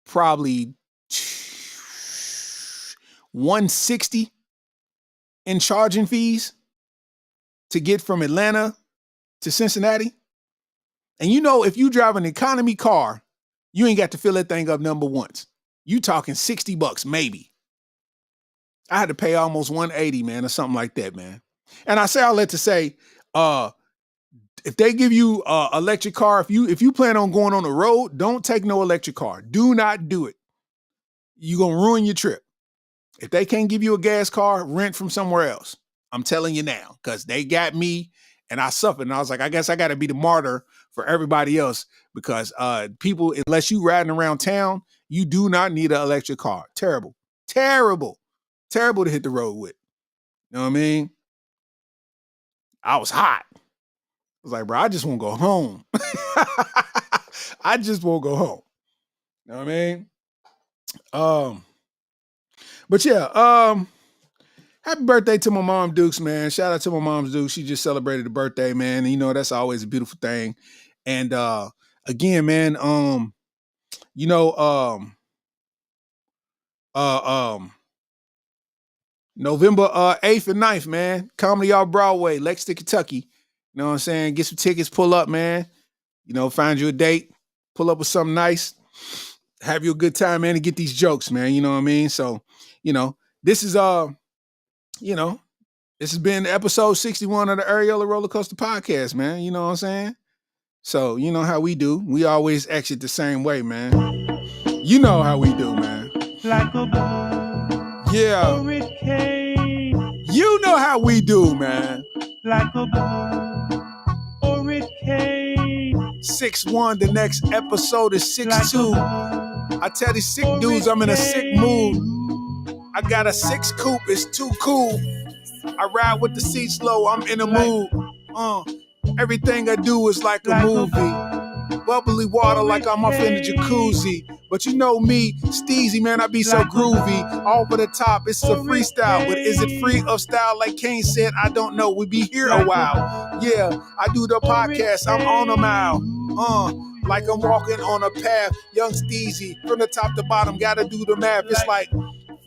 [SPEAKER 1] probably $160 in charging fees to get from Atlanta to Cincinnati. And if you drive an economy car, you ain't got to fill that thing up number once. You talking $60 maybe. I had to pay almost $180, man, or something like that, man. And I say all that to say, if they give you an electric car, if you plan on going on the road, don't take no electric car. Do not do it. You're going to ruin your trip. If they can't give you a gas car, rent from somewhere else. I'm telling you now, because they got me and I suffered. And I was like, I guess I got to be the martyr for everybody else, because people, unless you riding around town, you do not need an electric car. Terrible. Terrible. Terrible to hit the road with. You know what I mean? I was hot. I was like, bro, I just want to go home. I just won't go home. You know what I mean? But yeah, happy birthday to my mom, Dukes, man. Shout out to my mom's Dukes. She just celebrated a birthday, man. And that's always a beautiful thing. And again, man, November 8th and 9th, man. Comedy Off Broadway, Lexington, Kentucky. You know what I'm saying? Get some tickets, pull up, man. Find you a date, pull up with something nice, have you a good time, man, and get these jokes, man. You know what I mean? So, this is this has been episode 61 of the Areola Rollercoaster podcast, man. You know what I'm saying? So, you know how we do. We always exit the same way, man. You know how we do, man. Like a ball. Yeah. You know how we do, man. Like a ball. 6-1. The next episode is 6-2. I tell these sick dudes I'm in a sick mood. I got a 6 coupe. It's too cool. I ride with the seats low. I'm in a mood. Everything I do is like a movie. Bubbly water like I'm off in the jacuzzi. But you know me, Steezy, man, I be so groovy. Over the top, it's a freestyle. But is it free of style? Like Kane said, I don't know. We be here a while. Yeah, I do the podcast. I'm on a mile. Like I'm walking on a path. Young Steezy, from the top to bottom, gotta do the math. It's like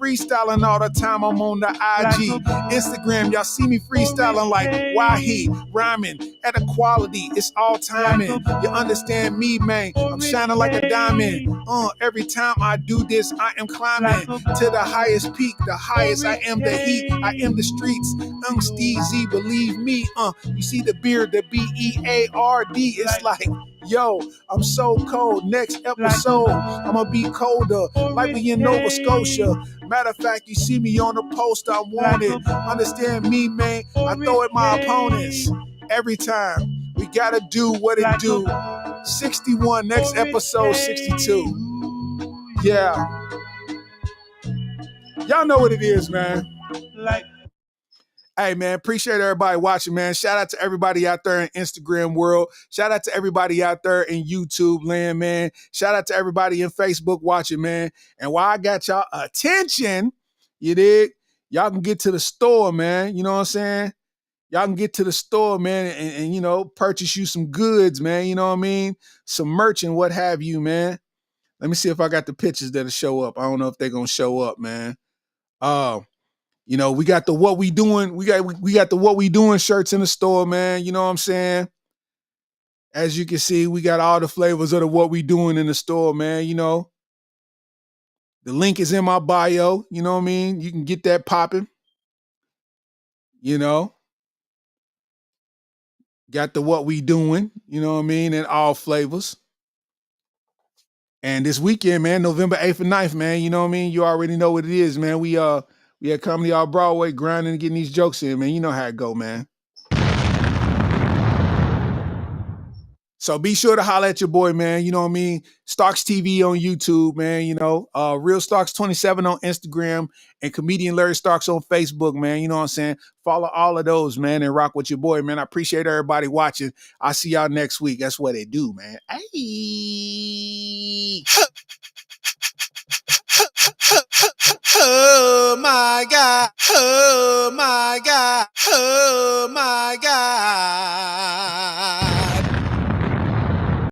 [SPEAKER 1] freestyling all the time. I'm on the IG, Instagram. Y'all see me freestyling like why he rhyming at a quality. It's all timing. You understand me, man? I'm shining like a diamond. Every time I do this, I am climbing to the highest peak. The highest. I am the heat. I am the streets. Steezy, believe me. You see the beard, the BEARD. It's like, yo, I'm so cold. Next episode, I'ma be colder, like we in Nova Scotia. Matter of fact, you see me on the poster, I want it. Understand me, man? I throw at my opponents every time. We gotta do what it do. 61, next episode 62. Yeah. Y'all know what it is, man. Hey, man, appreciate everybody watching, man. Shout out to everybody out there in Instagram world. Shout out to everybody out there in YouTube land, man. Shout out to everybody in Facebook watching, man. And while I got y'all attention, you dig? Y'all can get to the store, man. You know what I'm saying? Y'all can get to the store, man, and you know, purchase you some goods, man. You know what I mean? Some merch and what have you, man. Let me see if I got the pictures that'll show up. I don't know if they're gonna show up, man. You know, we got the what we doing. We got the what we doing shirts in the store, man. You know what I'm saying? As you can see, we got all the flavors of the what we doing in the store, man. You know, the link is in my bio. You know what I mean? You can get that popping. You know, got the what we doing. You know what I mean? In all flavors. And this weekend, man, November 8th and 9th, man. You know what I mean? You already know what it is, man. We at Comedy Off Broadway grinding and getting these jokes in, man. You know how it go, man. So be sure to holler at your boy, man. You know what I mean? Starks TV on YouTube, man. You know, Real Starks 27 on Instagram and Comedian Larry Starks on Facebook, man. You know what I'm saying? Follow all of those, man, and rock with your boy, man. I appreciate everybody watching. I'll see y'all next week. That's what they do, man. Hey. Oh my God. Oh my God. Oh my God.